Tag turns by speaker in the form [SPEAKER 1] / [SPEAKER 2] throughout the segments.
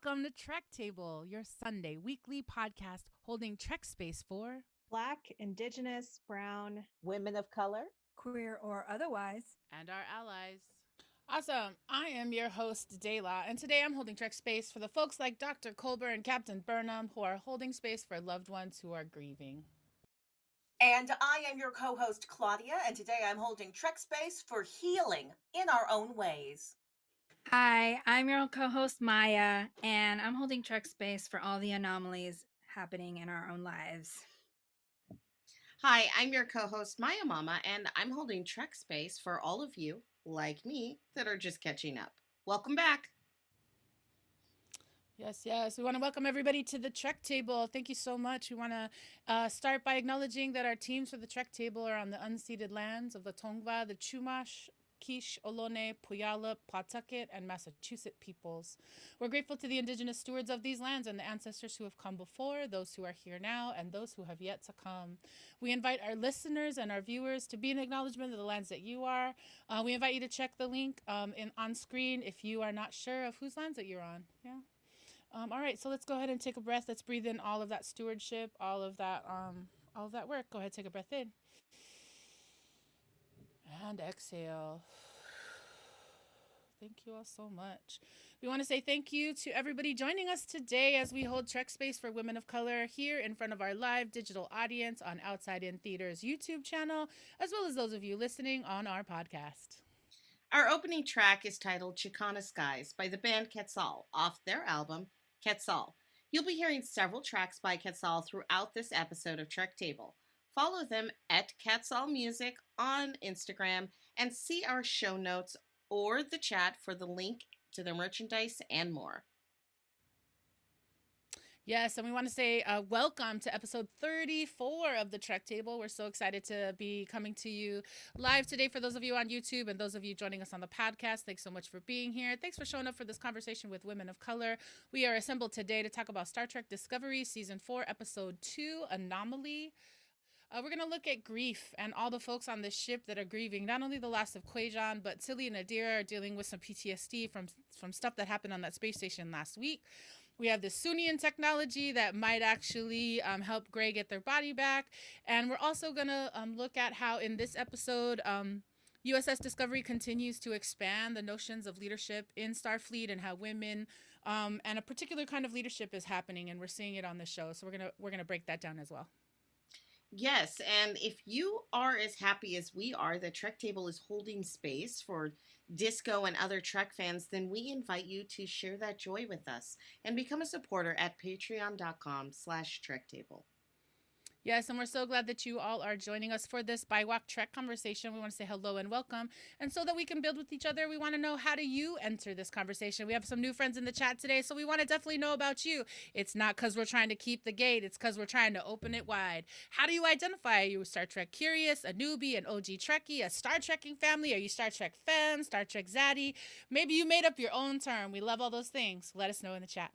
[SPEAKER 1] welcome to Trek Table, your Sunday weekly podcast holding Trek space for
[SPEAKER 2] Black, Indigenous, Brown,
[SPEAKER 3] women of color,
[SPEAKER 4] queer or otherwise,
[SPEAKER 1] and our allies. Awesome. I am your host, Dayla, and today I'm holding Trek space for the folks like Dr. Colbert and Captain Burnham who are holding space for loved ones who are grieving.
[SPEAKER 5] And I am your co-host, Claudia, and today I'm holding Trek space for healing in our own ways.
[SPEAKER 4] Hi, I'm your co-host Maya, and I'm holding Trek space for all the anomalies happening in our own lives.
[SPEAKER 6] Hi, I'm your co-host Maya Mama, and I'm holding Trek space for all of you, like me, that are just catching up. Welcome back.
[SPEAKER 1] Yes. We want to welcome everybody to the Trek Table. Thank you so much. We want to start by acknowledging that our teams for the Trek Table are on the unceded lands of the Tongva, the Chumash, Quiche, Ohlone, Puyallup, Pawtucket, and Massachusetts peoples. We're grateful to the Indigenous stewards of these lands and the ancestors who have come before, those who are here now, and those who have yet to come. We invite our listeners and our viewers to be an acknowledgement of the lands that you are. We invite you to check the link on screen if you are not sure of whose lands that you're on. Yeah. All right, so let's go ahead and take a breath. Let's breathe in all of that stewardship, all of that work. Go ahead, take a breath in. And exhale. Thank you all so much. We want to say thank you to everybody joining us today as we hold Trek Space for Women of Color here in front of our live digital audience on Outside In Theater's YouTube channel, as well as those of you listening on our podcast.
[SPEAKER 6] Our opening track is titled Chicana Skies by the band Quetzal off their album, Quetzal. You'll be hearing several tracks by Quetzal throughout this episode of Trek Table. Follow them at Quetzal Music on Instagram and see our show notes or the chat for the link to their merchandise and more.
[SPEAKER 1] Yes, and we want to say welcome to episode 34 of the Trek Table. We're so excited to be coming to you live today for those of you on YouTube and those of you joining us on the podcast. Thanks so much for being here. Thanks for showing up for this conversation with women of color. We are assembled today to talk about Star Trek Discovery, Season 4, Episode 2, Anomaly. We're going to look at grief and all the folks on this ship that are grieving not only the loss of Kwejian, but Tilly and Adira are dealing with some PTSD from stuff that happened on that space station last week. We have the Sunian technology that might actually help Grey get their body back. And we're also going to look at how in this episode, USS Discovery continues to expand the notions of leadership in Starfleet and how women and a particular kind of leadership is happening. And we're seeing it on the show. So we're gonna break that down as well.
[SPEAKER 6] Yes, and if you are as happy as we are that Trek Table is holding space for disco and other Trek fans, then we invite you to share that joy with us and become a supporter at patreon.com/TrekTable.
[SPEAKER 1] Yes, and we're so glad that you all are joining us for this BIWAC Trek conversation. We want to say hello and welcome. And so that we can build with each other, we want to know, how do you enter this conversation? We have some new friends in the chat today, so we want to definitely know about you. It's not because we're trying to keep the gate. It's because we're trying to open it wide. How do you identify? Are you a Star Trek curious, a newbie, an OG Trekkie, a Star Trekking family? Are you Star Trek fan, Star Trek zaddy? Maybe you made up your own term. We love all those things. Let us know in the chat.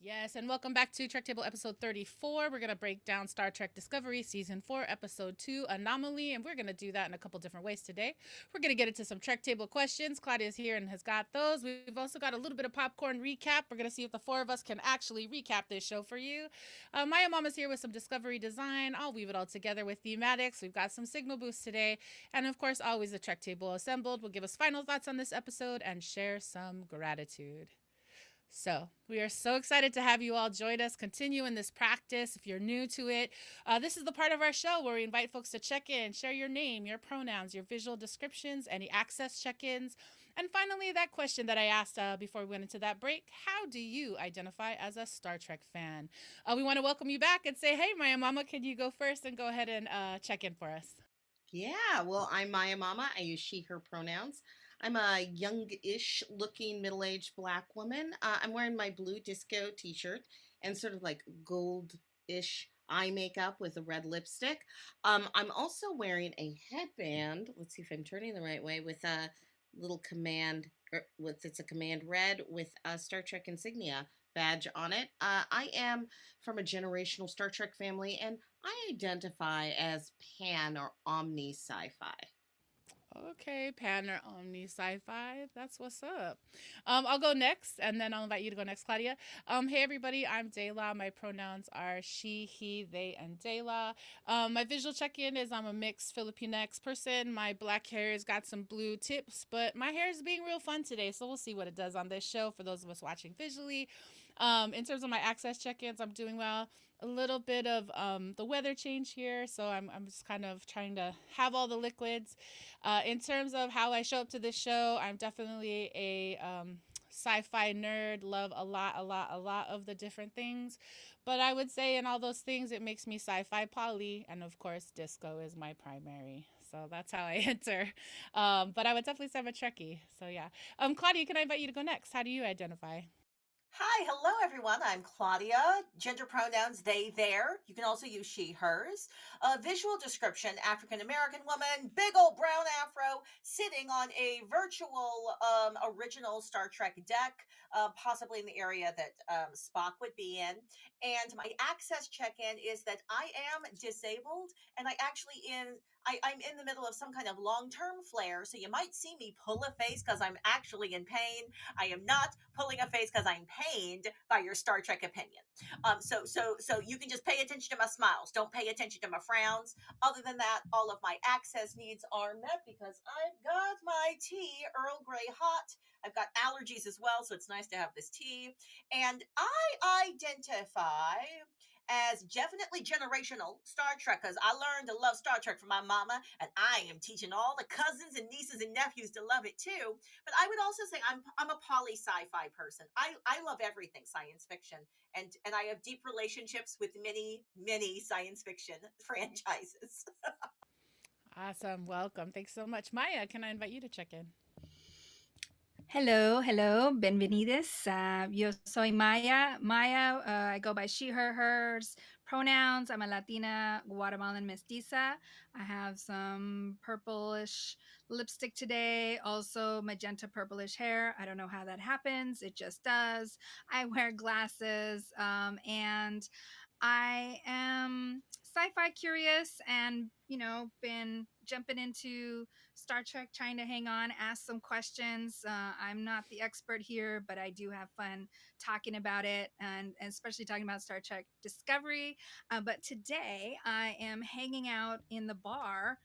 [SPEAKER 1] Yes, and welcome back to Trek Table episode 34. We're going to break down Star Trek Discovery Season 4, Episode 2, Anomaly, and we're going to do that in a couple different ways today. We're going to get into some Trek Table questions. Claudia's here and has got those. We've also got a little bit of popcorn recap. We're going to see if the four of us can actually recap this show for you. Maya Mama's here with some Discovery design. I'll weave it all together with Thematix. We've got some signal boosts today. And of course, always the Trek Table assembled will give us final thoughts on this episode and share some gratitude. So we are so excited to have you all join us, continue in this practice. If you're new to it, this is the part of our show where we invite folks to check in, share your name, your pronouns, your visual descriptions, any access check-ins. And finally, that question that I asked before we went into that break: how do you identify as a Star Trek fan? We want to welcome you back and say, hey, Maya Mama, can you go first and go ahead and check in for us?
[SPEAKER 6] Yeah, well, I'm Maya Mama. I use she, her pronouns. I'm a youngish looking middle-aged Black woman. I'm wearing my blue disco t-shirt and sort of like gold-ish eye makeup with a red lipstick. I'm also wearing a headband. Let's see if I'm turning the right way, with a little command, it's a command red with a Star Trek insignia badge on it. I am from a generational Star Trek family, and I identify as pan or omni sci-fi.
[SPEAKER 1] Okay, pan or omni sci-fi. That's what's up. I'll go next, and then I'll invite you to go next, Claudia. Hey everybody, I'm Dayla. My pronouns are she, he, they, and Dayla. My visual check-in is I'm a mixed Filipinx person. My black hair has got some blue tips, but my hair is being real fun today, so we'll see what it does on this show for those of us watching visually. In terms of my access check-ins, I'm doing well. A little bit of the weather change here, so I'm just kind of trying to have all the liquids. In terms of how I show up to this show, I'm definitely a sci-fi nerd, love a lot of the different things. But I would say in all those things, it makes me sci-fi poly, and of course, disco is my primary. So that's how I enter. But I would definitely say I'm a Trekkie. So yeah. Claudia, can I invite you to go next? How do you identify?
[SPEAKER 5] Hi, hello everyone. I'm Claudia. Gender pronouns they, their. You can also use she, hers. Visual description African American woman, big old brown afro, sitting on a virtual original Star Trek deck, possibly in the area that Spock would be in. And my access check in is that I am disabled and I'm in the middle of some kind of long term flare. So you might see me pull a face because I'm actually in pain. I am not pulling a face because I'm pained by your Star Trek opinion. So you can just pay attention to my smiles. Don't pay attention to my frowns. Other than that, all of my access needs are met because I've got my tea Earl Grey hot. I've got allergies as well, so it's nice to have this tea. And I identify as definitely generational Star Trek because I learned to love Star Trek from my mama, and I am teaching all the cousins and nieces and nephews to love it too. But I would also say I'm a poly sci-fi person. I love everything science fiction, and I have deep relationships with many science fiction franchises.
[SPEAKER 1] Awesome. Welcome. Thanks so much. Maya, can I invite you to check in?
[SPEAKER 4] Hello, hello, bienvenidos. Yo soy Maya. Maya, I go by she, her, hers pronouns. I'm a Latina Guatemalan mestiza. I have some purplish lipstick today, also magenta purplish hair. I don't know how that happens. It just does. I wear glasses, and I am sci-fi curious and, been jumping into Star Trek, trying to hang on, ask some questions. I'm not the expert here, but I do have fun talking about it, and especially talking about Star Trek Discovery. But today I am hanging out in the bar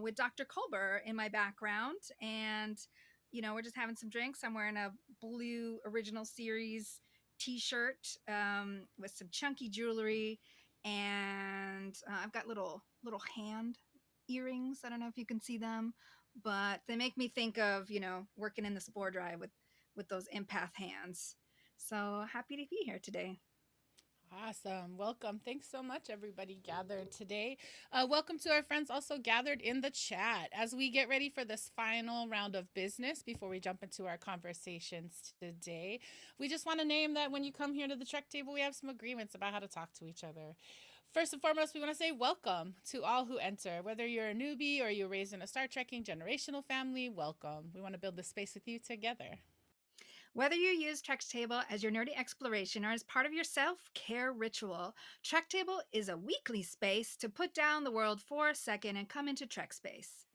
[SPEAKER 4] with Dr. Culber in my background, and we're just having some drinks. I'm wearing a blue original series t-shirt with some chunky jewelry, and I've got little hand earrings. I don't know if you can see them, but they make me think of working in the spore drive with those empath hands. So happy to be here today.
[SPEAKER 1] Awesome. Welcome. Thanks so much, everybody gathered today. Welcome to our friends also gathered in the chat as we get ready for this final round of business before we jump into our conversations today. We just want to name that when you come here to the Trek table, we have some agreements about how to talk to each other. First and foremost, we want to say welcome to all who enter. Whether you're a newbie or you're raised in a Star Trekking generational family, welcome. We want to build this space with you together.
[SPEAKER 4] Whether you use Trekdom as your nerdy exploration or as part of your self-care ritual, Trekdom is a weekly space to put down the world for a second and come into Trek space.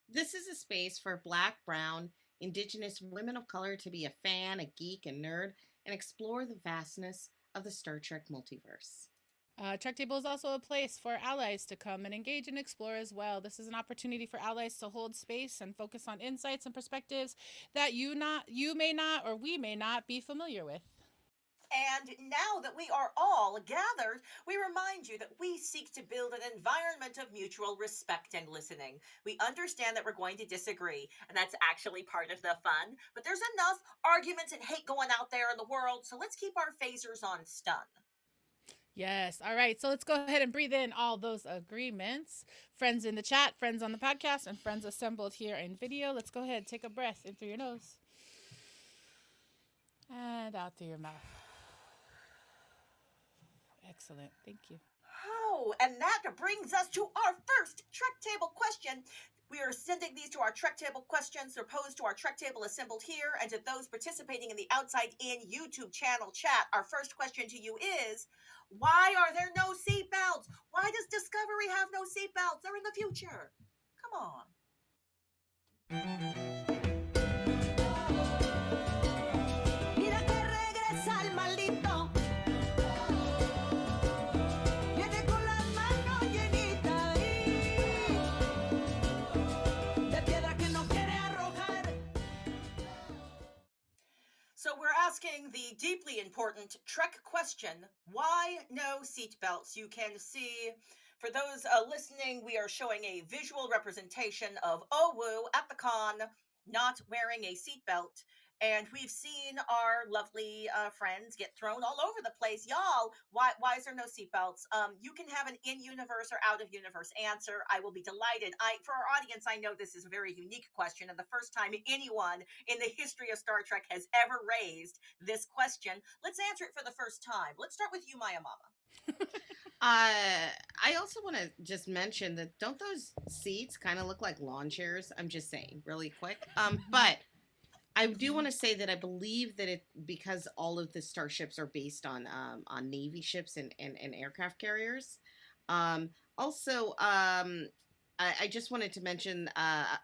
[SPEAKER 6] This is a space for Black, Brown, Indigenous women of color to be a fan, a geek, a nerd, and explore the vastness of the Star Trek multiverse.
[SPEAKER 1] Trek Table is also a place for allies to come and engage and explore as well. This is an opportunity for allies to hold space and focus on insights and perspectives that you may not, or we may not be familiar with.
[SPEAKER 5] And now that we are all gathered, we remind you that we seek to build an environment of mutual respect and listening. We understand that we're going to disagree, and that's actually part of the fun, but there's enough arguments and hate going out there in the world, so let's keep our phasers on stun.
[SPEAKER 1] Yes. All right. So let's go ahead and breathe in all those agreements. Friends in the chat, friends on the podcast, and friends assembled here in video. Let's go ahead and take a breath in through your nose and out through your mouth. Excellent. Thank you.
[SPEAKER 5] Oh, and that brings us to our first Trek Table question. We are sending these to our Trek Table questions. They're posed to our Trek Table assembled here and to those participating in the Outside In YouTube channel chat. Our first question to you is, why are there no seatbelts? Why does Discovery have no seatbelts? They're in the future. Come on.
[SPEAKER 3] Mira que regresa el maldito. Viene con las manos llenitas de piedra que no quiere arrojar.
[SPEAKER 5] So we're asking the deeply important Trek question, why no seatbelts? You can see, for those listening, we are showing a visual representation of Owu at the con not wearing a seatbelt. And we've seen our lovely friends get thrown all over the place. Y'all, why is there no seatbelts? You can have an in-universe or out-of-universe answer. I will be delighted. For our audience, I know this is a very unique question, and the first time anyone in the history of Star Trek has ever raised this question. Let's answer it for the first time. Let's start with you, Maya Mama.
[SPEAKER 6] I also want to just mention that don't those seats kind of look like lawn chairs? I'm just saying, really quick. But I do want to say that I believe that because all of the starships are based on Navy ships and aircraft carriers. Also, I just wanted to mention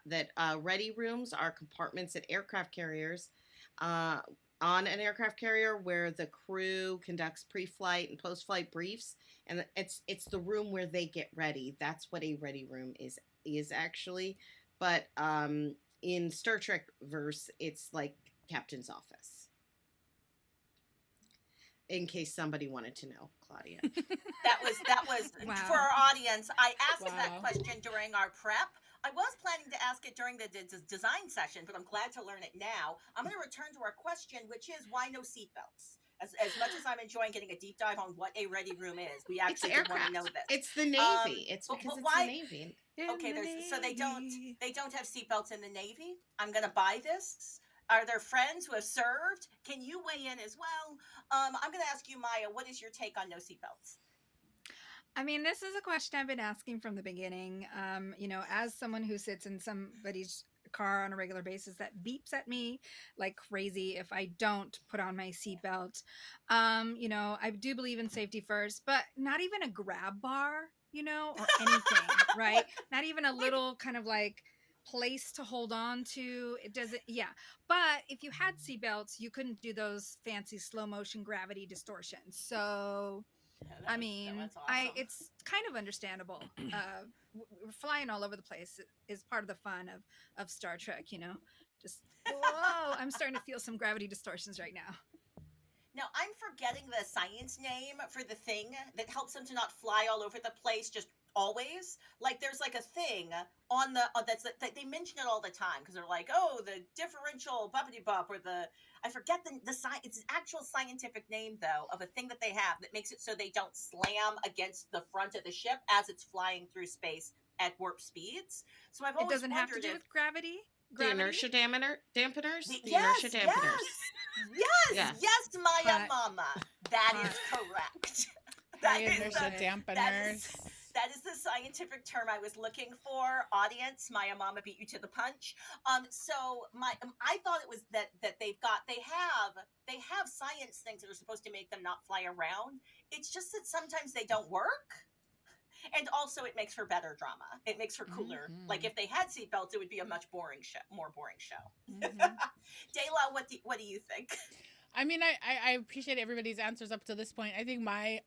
[SPEAKER 6] that ready rooms are compartments at aircraft carriers. On an aircraft carrier where the crew conducts pre-flight and post-flight briefs, and it's the room where they get ready. That's what a ready room is actually. But in Star Trek verse, it's like Captain's office. In case somebody wanted to know, Claudia.
[SPEAKER 5] That was
[SPEAKER 4] Wow.
[SPEAKER 5] for our audience. I asked that
[SPEAKER 1] Wow.
[SPEAKER 5] question during our prep. I was planning to ask it during the design session, but I'm glad to learn it now. I'm going to return to our question, which is, why no seatbelts? As much as I'm enjoying getting a deep dive on what a ready room is, we
[SPEAKER 6] It's
[SPEAKER 5] actually did want to
[SPEAKER 6] aircraft.
[SPEAKER 5] know this.
[SPEAKER 6] It's the Navy. It's
[SPEAKER 5] but
[SPEAKER 6] because it's
[SPEAKER 5] why-
[SPEAKER 6] the Navy.
[SPEAKER 5] Okay, so they don't have seatbelts in the Navy. I'm going to buy this. Are there friends who have served? Can you weigh in as well? I'm going to ask you, Maya, what is your take on no seatbelts?
[SPEAKER 4] I mean, this is a question I've been asking from the beginning. As someone who sits in somebody's car on a regular basis that beeps at me like crazy if I don't put on my seatbelt. I do believe in safety first, but not even a grab bar, or anything, right? Not even a little kind of like place to hold on to. It doesn't, yeah. But if you had seatbelts, you couldn't do those fancy slow motion gravity distortions. So I mean,
[SPEAKER 5] that's awesome.
[SPEAKER 4] it's kind of understandable. We're flying all over the place is part of the fun of Star Trek, just whoa, I'm starting to feel some gravity distortions right now.
[SPEAKER 5] Now, I'm forgetting the science name for the thing that helps them to not fly all over the place just always. Like, there's like a thing on the that they mention it all the time because they're like, oh, the differential buppity bop, or I forget it's an actual scientific name though of a thing that they have that makes it so they don't slam against the front of the ship as it's flying through space at warp speeds. So I've
[SPEAKER 4] It
[SPEAKER 5] always
[SPEAKER 4] doesn't have to
[SPEAKER 5] wondered
[SPEAKER 4] do
[SPEAKER 5] if
[SPEAKER 4] with gravity.
[SPEAKER 6] The inertia dampeners? The
[SPEAKER 5] yes,
[SPEAKER 6] inertia dampeners. Yeah.
[SPEAKER 5] yes, Maya
[SPEAKER 4] Hot.
[SPEAKER 5] Mama. That
[SPEAKER 4] Hot.
[SPEAKER 5] is correct.
[SPEAKER 1] High
[SPEAKER 5] That is
[SPEAKER 1] inertia dampeners.
[SPEAKER 5] that is the scientific term I was looking for. Audience, Maya Mama beat you to the punch. So I thought it was that they have science things that are supposed to make them not fly around. It's just that sometimes they don't work. And also, it makes for better drama. It makes for cooler.
[SPEAKER 1] Mhm.
[SPEAKER 5] Like if they had seatbelts, it would be a much more boring show.
[SPEAKER 1] Mhm.
[SPEAKER 5] Dayla, what do you think?
[SPEAKER 1] I mean, I appreciate everybody's answers up to this point. I think my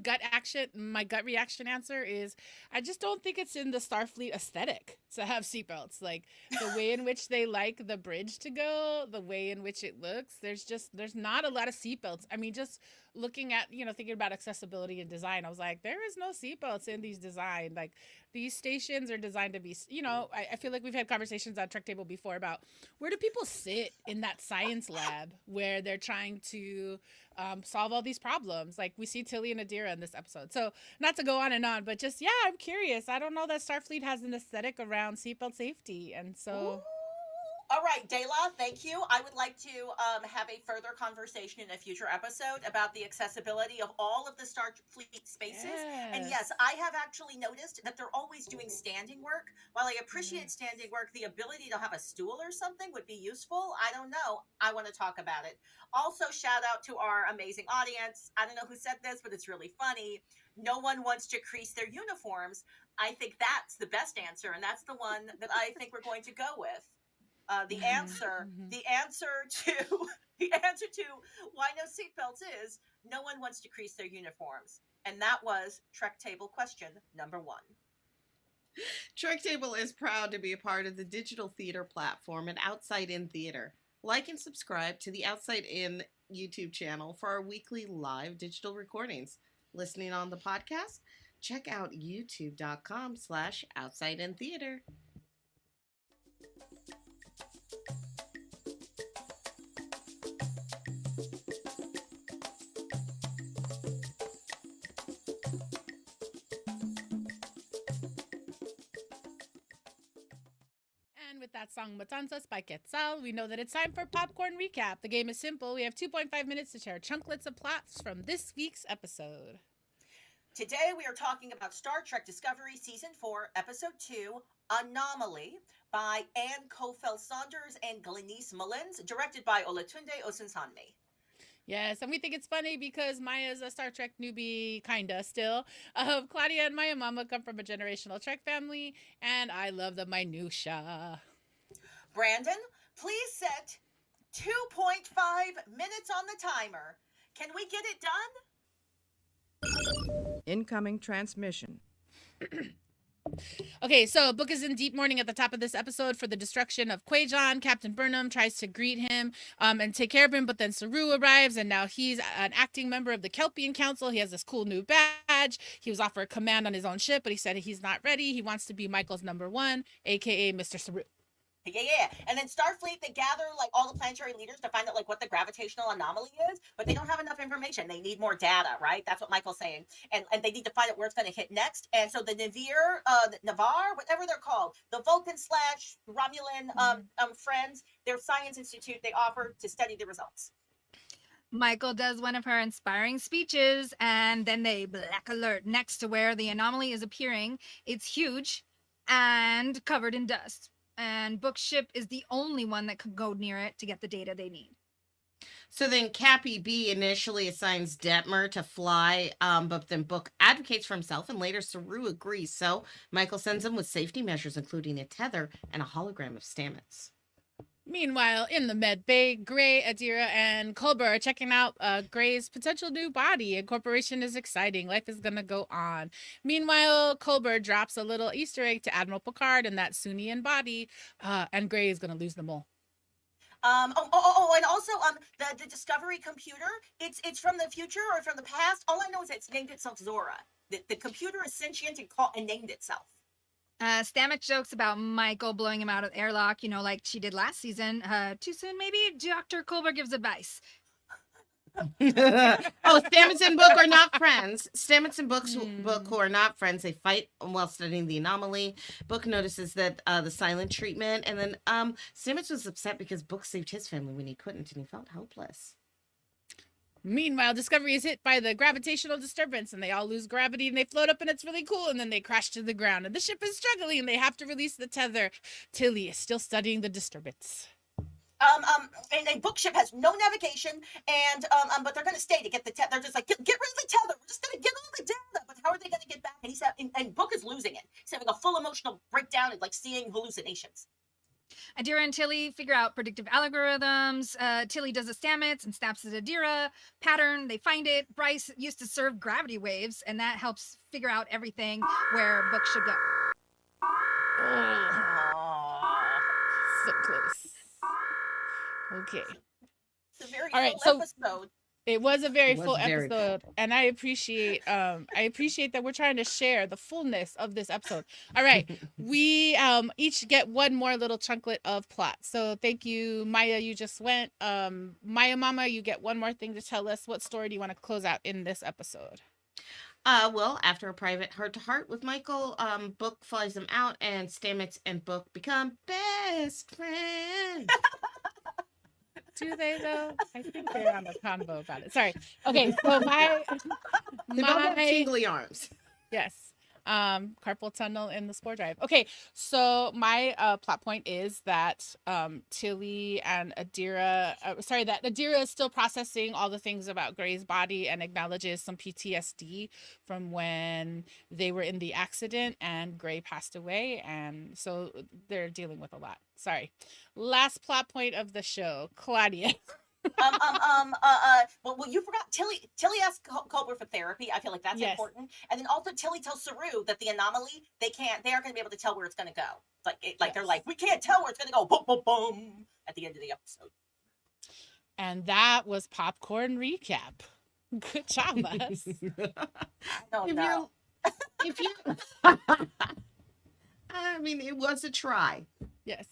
[SPEAKER 1] gut reaction answer is I just don't think it's in the Starfleet aesthetic to have seatbelts. Like the way in which they like the bridge to go, the way in which it looks, there's not a lot of seatbelts. I mean, just looking at, thinking about accessibility and design, I was like, there is no seatbelts in these design. Like these stations are designed to be, I feel like we've had conversations on Trek Table before about where do people sit in that science lab where they're trying to solve all these problems. Like we see Tilly and Adira in this episode. So not to go on and on, but just, I'm curious. I don't know that Starfleet has an aesthetic around seatbelt safety. And so
[SPEAKER 5] All right, Dela, thank you. I would like to have a further conversation in a future episode about the accessibility of all of the Starfleet spaces. And yes,
[SPEAKER 1] Yes.
[SPEAKER 5] I have actually noticed that they're always doing standing work. While I appreciate
[SPEAKER 1] Yes.
[SPEAKER 5] standing work, the ability to have a stool or something would be useful. I don't know. I want to talk about it. Also, shout out to our amazing audience. I don't know who said this, but it's really funny. No one wants to crease their uniforms. I think that's the best answer, and that's the one that I think we're going to go with. The answer,
[SPEAKER 1] Mhm.
[SPEAKER 5] the answer to the answer to why no seatbelts is no one wants to crease their uniforms, and that was Trek Table question number 1.
[SPEAKER 6] Trekdom is proud to be a part of the digital theater platform and Outside In Theater. Like and subscribe to the Outside In YouTube channel for our weekly live digital recordings. Listening on the podcast? Check out youtube.com/Outside In Theater.
[SPEAKER 1] And with that song Matanzas by Quetzal, we know that it's time for Popcorn Recap. The game is simple. We have 2.5 minutes to share chunklets of plots from this week's episode.
[SPEAKER 5] Today we are talking about Star Trek Discovery Season 4, Episode 2, Anomaly, by Anne Kofel Saunders and Glenise Mullins, directed by Olatunde Osunsanmi.
[SPEAKER 1] Yes, and we think it's funny because Maya's a Star Trek newbie, kinda still. Claudia and Maya Mama come from a generational Trek family, and I love the minutia.
[SPEAKER 5] Brandon, please set 2.5 minutes on the timer. Can we get it done?
[SPEAKER 3] Incoming transmission.
[SPEAKER 1] Okay, so Book is in deep mourning at the top of this episode for the destruction of Quajon. Captain Burnham tries to greet him and take care of him, but then Saru arrives, and now he's an acting member of the Kelpian Council. He has this cool new badge. He was offered command on his own ship, but he said he's not ready. He wants to be Michael's number 1, aka Mr. Saru.
[SPEAKER 5] Yeah. And then Starfleet, they gather like all the planetary leaders to find out like what the gravitational anomaly is, but they don't have enough information. They need more data, right? That's what Michael's saying. And they need to find out where it's going to hit next. And so the Navar, whatever they're called, the Vulcan / Romulan friends, their science institute, they offer to study the results.
[SPEAKER 4] Michael does one of her inspiring speeches, and then they black alert next to where the anomaly is appearing. It's huge and covered in dust. And Book's ship is the only one that could go near it to get the data they need.
[SPEAKER 6] So then Cappy B initially assigns Detmer to fly, but then Book advocates for himself, and later Saru agrees. So Michael sends him with safety measures, including a tether and a hologram of Stamets.
[SPEAKER 1] Meanwhile, in the med bay, Gray, Adira, and Culber are checking out Gray's potential new body. Incorporation is exciting. Life is going to go on. Meanwhile, Culber drops a little Easter egg to Admiral Picard in that Sunian body, and Gray is going to lose them all.
[SPEAKER 5] And also the Discovery computer, it's from the future or from the past. All I know is it's named itself Zora. The computer is sentient and named itself.
[SPEAKER 4] Stamets jokes about Michael blowing him out of the airlock, like she did last season. Too soon, maybe? Dr. Culber gives advice.
[SPEAKER 6] Stamets and Book are not friends. Stamets and Book who are not friends, they fight while studying the anomaly. Book notices that the silent treatment, and then Stamets was upset because Book saved his family when he couldn't, and he felt helpless.
[SPEAKER 1] Meanwhile, Discovery is hit by the gravitational disturbance, and they all lose gravity, and they float up, and it's really cool, and then they crash to the ground, and the ship is struggling, and they have to release the tether. Tilly is still studying the disturbance.
[SPEAKER 5] And a Book ship has no navigation, and but they're gonna stay to get the tether. They're just like, get rid of the tether. We're just gonna get all the data. But how are they gonna get back? And and Book is losing it. He's having a full emotional breakdown and like seeing hallucinations.
[SPEAKER 4] Adira and Tilly figure out predictive algorithms. Tilly does a Stamets and snaps at Adira pattern. They find it. Bryce used to serve gravity waves, and that helps figure out everything where Book should go.
[SPEAKER 1] So close. Okay.
[SPEAKER 5] It's a very
[SPEAKER 1] All
[SPEAKER 5] full
[SPEAKER 1] right,
[SPEAKER 5] episode.
[SPEAKER 1] It was a very full
[SPEAKER 6] very
[SPEAKER 1] episode, and I appreciate that we're trying to share the fullness of this episode. All right, we each get one more little chunklet of plot. So thank you, Maya. You just went. Maya Mama, you get one more thing to tell us. What story do you want to close out in this episode?
[SPEAKER 6] Well, after a private heart-to-heart with Michael, Book flies him out, and Stamets and Book become best friends.
[SPEAKER 1] Do they though? I think they're on a convo about it. Sorry. Okay, so my
[SPEAKER 6] They both have
[SPEAKER 1] my
[SPEAKER 6] tingly arms.
[SPEAKER 1] yes. Carpal tunnel in the spore drive. Okay, so my plot point is that Tilly and Adira, that Adira is still processing all the things about Gray's body and acknowledges some PTSD from when they were in the accident and Gray passed away, and so they're dealing with a lot. Sorry. Last plot point of the show, Claudia.
[SPEAKER 5] Well, you forgot Tilly asked Culber for therapy. I feel like that's
[SPEAKER 1] Yes.
[SPEAKER 5] important. And then also Tilly tells Saru that the anomaly, they aren't going to be able to tell where it's going to go. They're like, we can't tell where it's going to go. Boom, boom, boom. At the end of the episode.
[SPEAKER 1] And that was popcorn recap. Good job, us.
[SPEAKER 5] I don't know.
[SPEAKER 6] If you, I mean, it was a try.
[SPEAKER 1] Yes.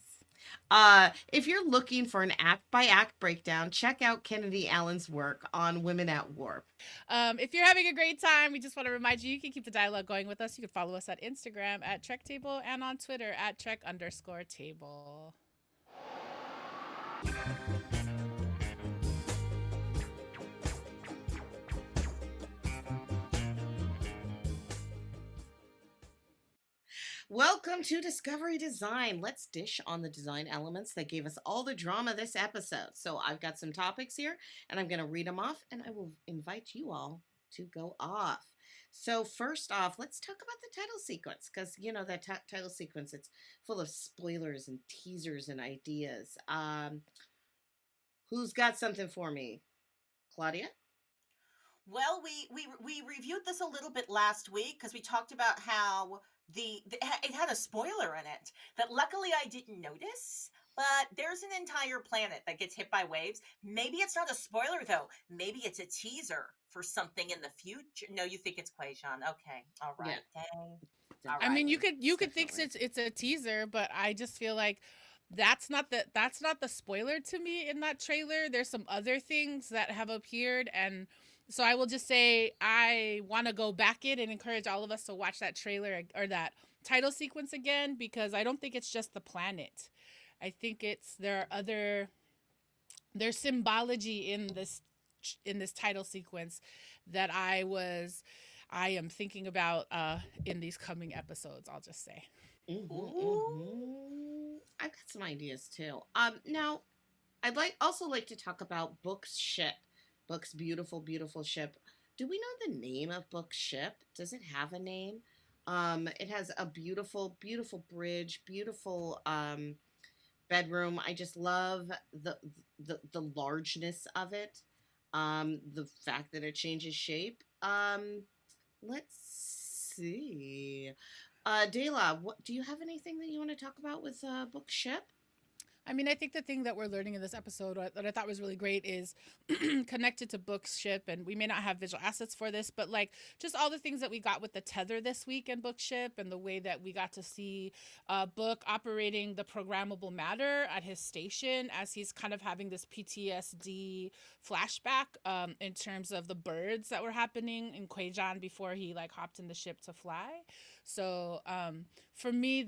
[SPEAKER 6] If you're looking for an act-by-act breakdown, check out Kennedy Allen's work on Women at Warp.
[SPEAKER 1] If you're having a great time, we just want to remind you can keep the dialogue going with us. You can follow us at Instagram at Trekdom and on Twitter at Trek_table.
[SPEAKER 6] Welcome to Discovery Design. Let's dish on the design elements that gave us all the drama this episode. So I've got some topics here, and I'm going to read them off, and I will invite you all to go off. So first off, let's talk about the title sequence, because, you know, that title sequence, it's full of spoilers and teasers and ideas. Who's got something for me? Claudia?
[SPEAKER 5] Well, we reviewed this a little bit last week because we talked about how it had a spoiler in it that luckily I didn't notice. But there's an entire planet that gets hit by waves. Maybe it's not a spoiler though. Maybe it's a teaser for something in the future. No, you think it's Quajon. Okay, all right.
[SPEAKER 6] Yeah.
[SPEAKER 5] Dang.
[SPEAKER 6] All
[SPEAKER 1] I mean,
[SPEAKER 6] right.
[SPEAKER 1] you could think it's a teaser, but I just feel like that's not the spoiler to me in that trailer. There's some other things that have appeared, and so I will just say I want to go back in and encourage all of us to watch that trailer or that title sequence again, because I don't think it's just the planet. I think there's symbology in this title sequence that I am thinking about in these coming episodes, I'll just say.
[SPEAKER 6] I've got some ideas too. Now I'd also like to talk about Book's ship. Book's beautiful, beautiful ship. Do we know the name of Book's ship? Does it have a name? It has a beautiful, beautiful bridge, beautiful bedroom. I just love the largeness of it. The fact that it changes shape. Let's see. Dela, do you have anything that you want to talk about with Book's ship?
[SPEAKER 1] I mean, I think the thing that we're learning in this episode that I thought was really great is connected to Book's ship, and we may not have visual assets for this, but like just all the things that we got with the tether this week in Book's ship, and the way that we got to see Book operating the programmable matter at his station as he's kind of having this PTSD flashback in terms of the birds that were happening in Quajon before he like hopped in the ship to fly. So for me,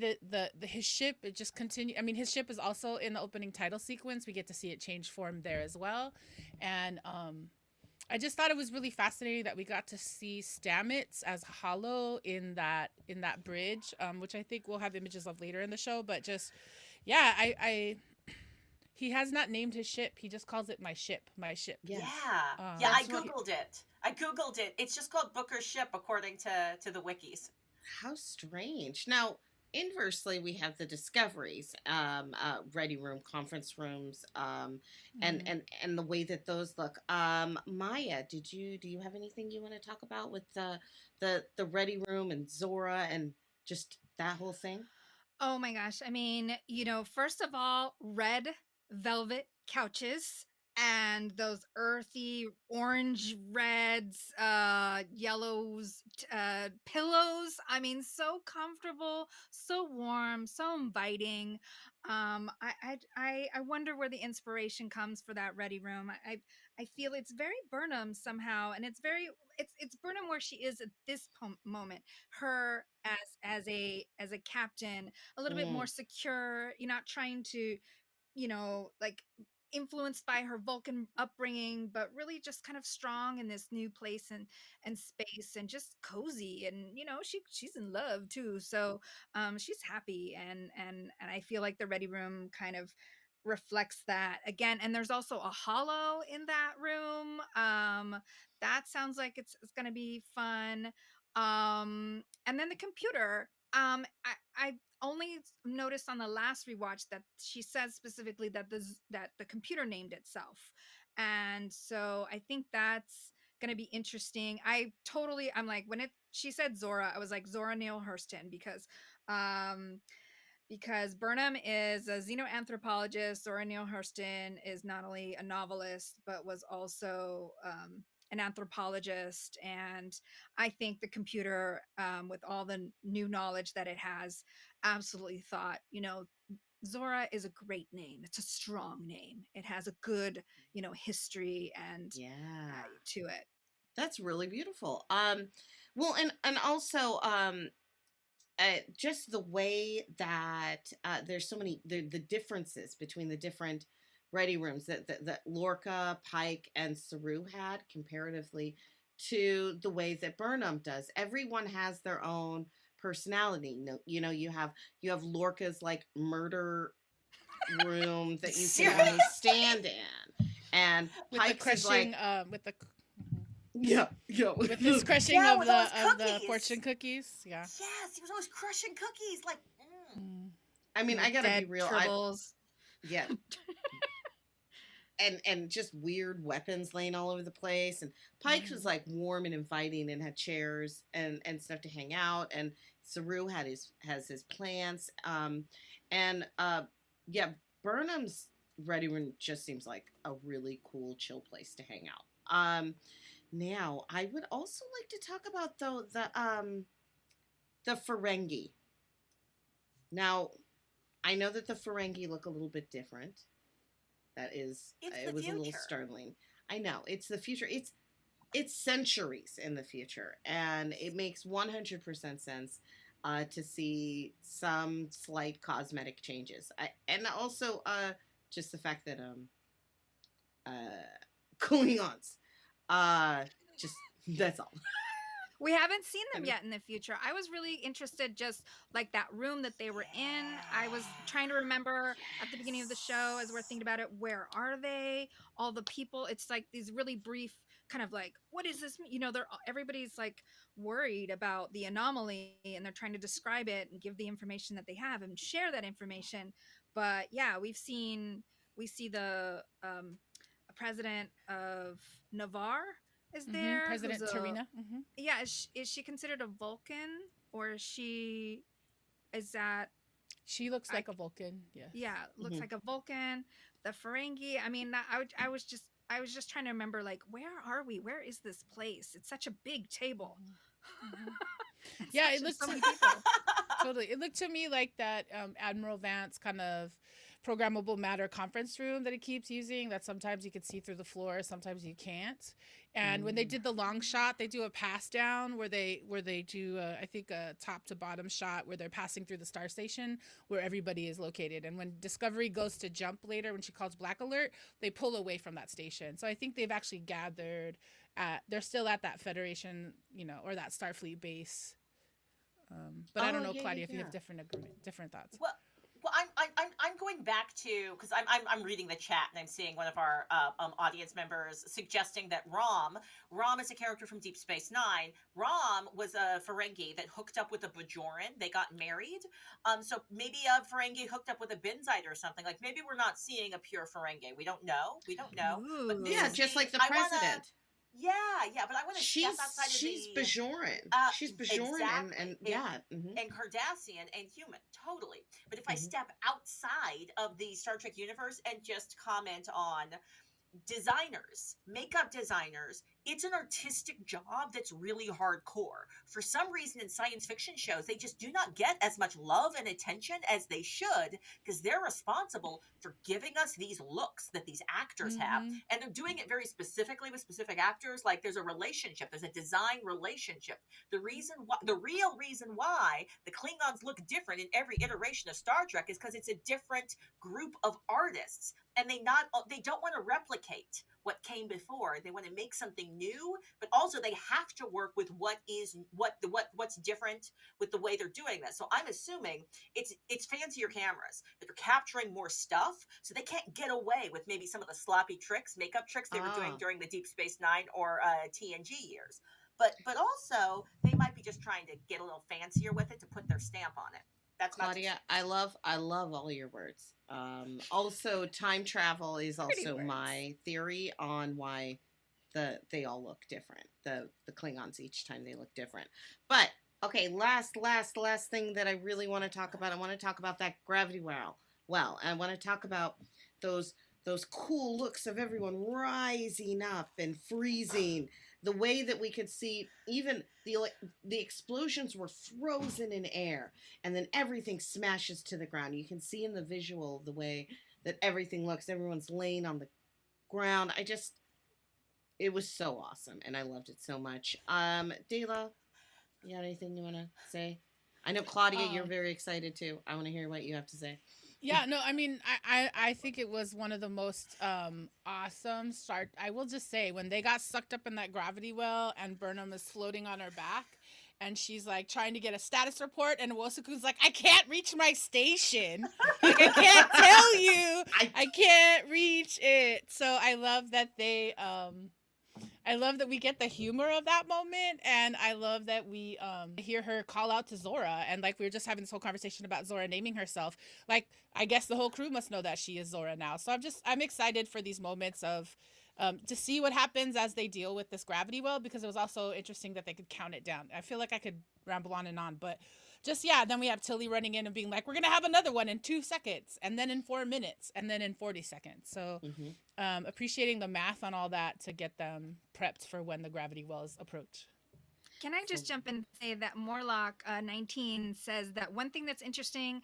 [SPEAKER 1] his ship, it just continue. I mean, his ship is also in the opening title sequence. We get to see it change form there as well, and I just thought it was really fascinating that we got to see Stamets as Hollow in that bridge, which I think we'll have images of later in the show. But just I he has not named his ship. He just calls it my ship.
[SPEAKER 5] Yeah. I
[SPEAKER 6] That's what
[SPEAKER 5] googled it. It's just called Booker's ship according to the wikis.
[SPEAKER 6] How strange. Now, inversely, we have the discoveries, ready room, conference rooms, and the way that those look. Maya, do you have anything you want to talk about with the ready room and Zora and just that whole thing?
[SPEAKER 4] Oh my gosh. I mean, first of all, red velvet couches and those earthy orange, reds, yellows, pillows. I mean, so comfortable, so warm, so inviting. I wonder where the inspiration comes for that ready room. I feel it's very Burnham somehow, and it's Burnham where she is at this moment. Her as a captain, a little bit more secure. You're not trying to, like, influenced by her Vulcan upbringing, but really just kind of strong in this new place and space, and just cozy, and she's in love too, so she's happy, and I feel like the ready room kind of reflects that again. And there's also a hollow in that room. That sounds like it's gonna be fun. And then the computer. I only noticed on the last rewatch that she says specifically that the computer named itself, and so I think that's gonna be interesting. I'm like, when she said Zora, I was like Zora Neale Hurston, um because Burnham is a xenoanthropologist. Zora Neale Hurston is not only a novelist, but was also an anthropologist. And I think the computer, with all the new knowledge that it has, absolutely thought, Zora is a great name. It's a strong name. It has a good, history and
[SPEAKER 6] Yeah.
[SPEAKER 4] to it.
[SPEAKER 6] That's really beautiful. Well, and also, just the way that there's so many the differences between the different ready rooms that Lorca, Pike, and Saru had comparatively to the way that Burnham does. Everyone has their own personality. You have Lorca's like murder room that you can only stand in, and
[SPEAKER 1] With the
[SPEAKER 6] Pike's is like
[SPEAKER 1] crushing, with the
[SPEAKER 6] yeah
[SPEAKER 1] with his crushing
[SPEAKER 5] Yeah,
[SPEAKER 1] of
[SPEAKER 5] with all his
[SPEAKER 1] the
[SPEAKER 5] cookies.
[SPEAKER 1] fortune cookies. Yeah.
[SPEAKER 5] Yes, he was always crushing cookies. Like,
[SPEAKER 1] Mm.
[SPEAKER 6] I mean,
[SPEAKER 4] With
[SPEAKER 6] I gotta be
[SPEAKER 4] dead
[SPEAKER 6] real.
[SPEAKER 4] tribbles.
[SPEAKER 6] Yeah, and just weird weapons laying all over the place. And Pike was like warm and inviting and had chairs and stuff to hang out. And Saru has his plants. And yeah, Burnham's ready room just seems like a really cool, chill place to hang out. Now I would also like to talk about though the Ferengi. Now I know that the Ferengi look a little bit different. It was a little startling. I know it's the future. It's centuries in the future, and it makes 100% sense to see some slight cosmetic changes. And also just the fact that uh, Klingons, just that's all.
[SPEAKER 4] We haven't seen them yet in the future. I was really interested, just like that room that they were in. I was trying to remember at the beginning of the show, as we're thinking about it, where are they? All the people. It's like these really brief kind of like, what is this? Everybody's like worried about the anomaly, and they're trying to describe it and give the information that they have and share that information. But yeah, we see the president of Navarre is there,
[SPEAKER 1] President
[SPEAKER 4] who's
[SPEAKER 1] Tarina.
[SPEAKER 4] yeah, is she considered a Vulcan, or is that
[SPEAKER 1] She looks like a Vulcan. Yes.
[SPEAKER 4] yeah, looks like a Vulcan. The Ferengi, I mean, I was just trying to remember, like, where are we? Where is this place? It's such a big table.
[SPEAKER 1] Yeah, it looks so many people. Totally. It looked to me like that Admiral Vance kind of programmable matter conference room that he keeps using, that sometimes you can see through the floor, sometimes you can't. And when they did the long shot, they do a pass down where they do I think a top to bottom shot where they're passing through the star station where everybody is located. And when Discovery goes to jump later, when she calls Black Alert, they pull away from that station. So I think they've actually gathered they're still at that Federation, or that Starfleet base. But I don't know, Claudia, if you have different thoughts.
[SPEAKER 5] Well, I'm going back to, because I'm reading the chat and I'm seeing one of our audience members suggesting that Rom is a character from Deep Space Nine. Rom was a Ferengi that hooked up with a Bajoran. They got married. So maybe a Ferengi hooked up with a Binzite or something. Like, maybe we're not seeing a pure Ferengi. We don't know.
[SPEAKER 4] Ooh.
[SPEAKER 5] But
[SPEAKER 6] Yeah, just like the president.
[SPEAKER 5] Yeah, but I want to step outside of
[SPEAKER 6] she's
[SPEAKER 5] the...
[SPEAKER 6] Bajoran. She's Bajoran
[SPEAKER 5] exactly.
[SPEAKER 6] and yeah.
[SPEAKER 5] And Cardassian and human, totally. But if I step outside of the Star Trek universe and just comment on designers, makeup designers, it's an artistic job that's really hardcore. For some reason, in science fiction shows, they just do not get as much love and attention as they should, because they're responsible for giving us these looks that these actors have.
[SPEAKER 1] Mm-hmm.
[SPEAKER 5] And they're doing it very specifically with specific actors. Like there's a relationship, there's a design relationship. The real reason why the Klingons look different in every iteration of Star Trek is because it's a different group of artists, and they don't want to replicate what came before. They want to make something new, but also they have to work with what's different with the way they're doing this. So I'm assuming it's fancier cameras that are capturing more stuff, so they can't get away with maybe some of the sloppy tricks, makeup tricks they were doing during the Deep Space Nine or TNG years. But also they might be just trying to get a little fancier with it to put their stamp on it. That's
[SPEAKER 6] Claudia, I love all your words. Also, time travel is also my theory on why they all look different. The Klingons each time they look different. But okay, last thing that I really want to talk about. I want to talk about that gravity well. And I want to talk about those cool looks of everyone rising up and freezing. The way that we could see even the explosions were frozen in air, and then everything smashes to the ground. You can see in the visual the way that everything looks. Everyone's laying on the ground. It was so awesome, and I loved it so much. Dela, you got anything you want to say? I know, Claudia, you're very excited too. I want to hear what you have to say.
[SPEAKER 1] Yeah, no, I mean, I think it was one of the most awesome start. I will just say, when they got sucked up in that gravity well and Burnham is floating on her back and she's like trying to get a status report, and Wosuku's like, I can't reach my station. Like, I can't tell you. I can't reach it. So I love that I love that we get the humor of that moment, and I love that we hear her call out to Zora, and like we were just having this whole conversation about Zora naming herself. Like, I guess the whole crew must know that she is Zora now. So I'm excited for these moments of to see what happens as they deal with this gravity well, because it was also interesting that they could count it down. I feel like I could ramble on and on, but just, yeah, then we have Tilly running in and being like, we're gonna have another one in 2 seconds, and then in 4 minutes, and then in 40 seconds. So appreciating the math on all that to get them prepped for when the gravity wells approach.
[SPEAKER 4] Can I just jump in and say that Morlock 19 says that one thing that's interesting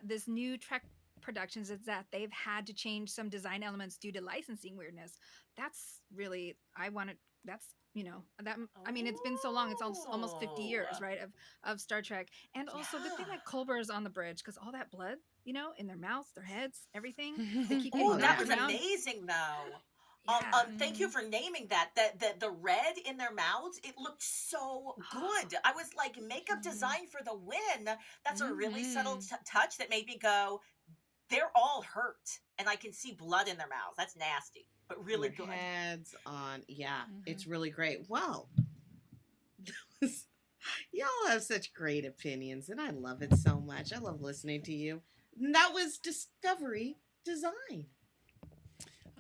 [SPEAKER 4] this new Trek productions is that they've had to change some design elements due to licensing weirdness. That's really, that's, that, I mean, it's been so long, it's almost 50 years, right, of Star Trek. And also the thing that Culber's on the bridge, because all that blood, in their mouths, their heads, everything, they keep getting
[SPEAKER 5] that was
[SPEAKER 4] around.
[SPEAKER 5] amazing, though.
[SPEAKER 4] Yeah.
[SPEAKER 5] Thank you for naming that. The red in their mouths, it looked so good. I was like, makeup design for the win. That's a really subtle touch that made me go, they're all hurt, and I can see blood in their mouths. That's nasty, but really good.
[SPEAKER 6] Heads on, yeah, it's really great. Well, y'all have such great opinions, and I love it so much. I love listening to you. And that was Discovery Design.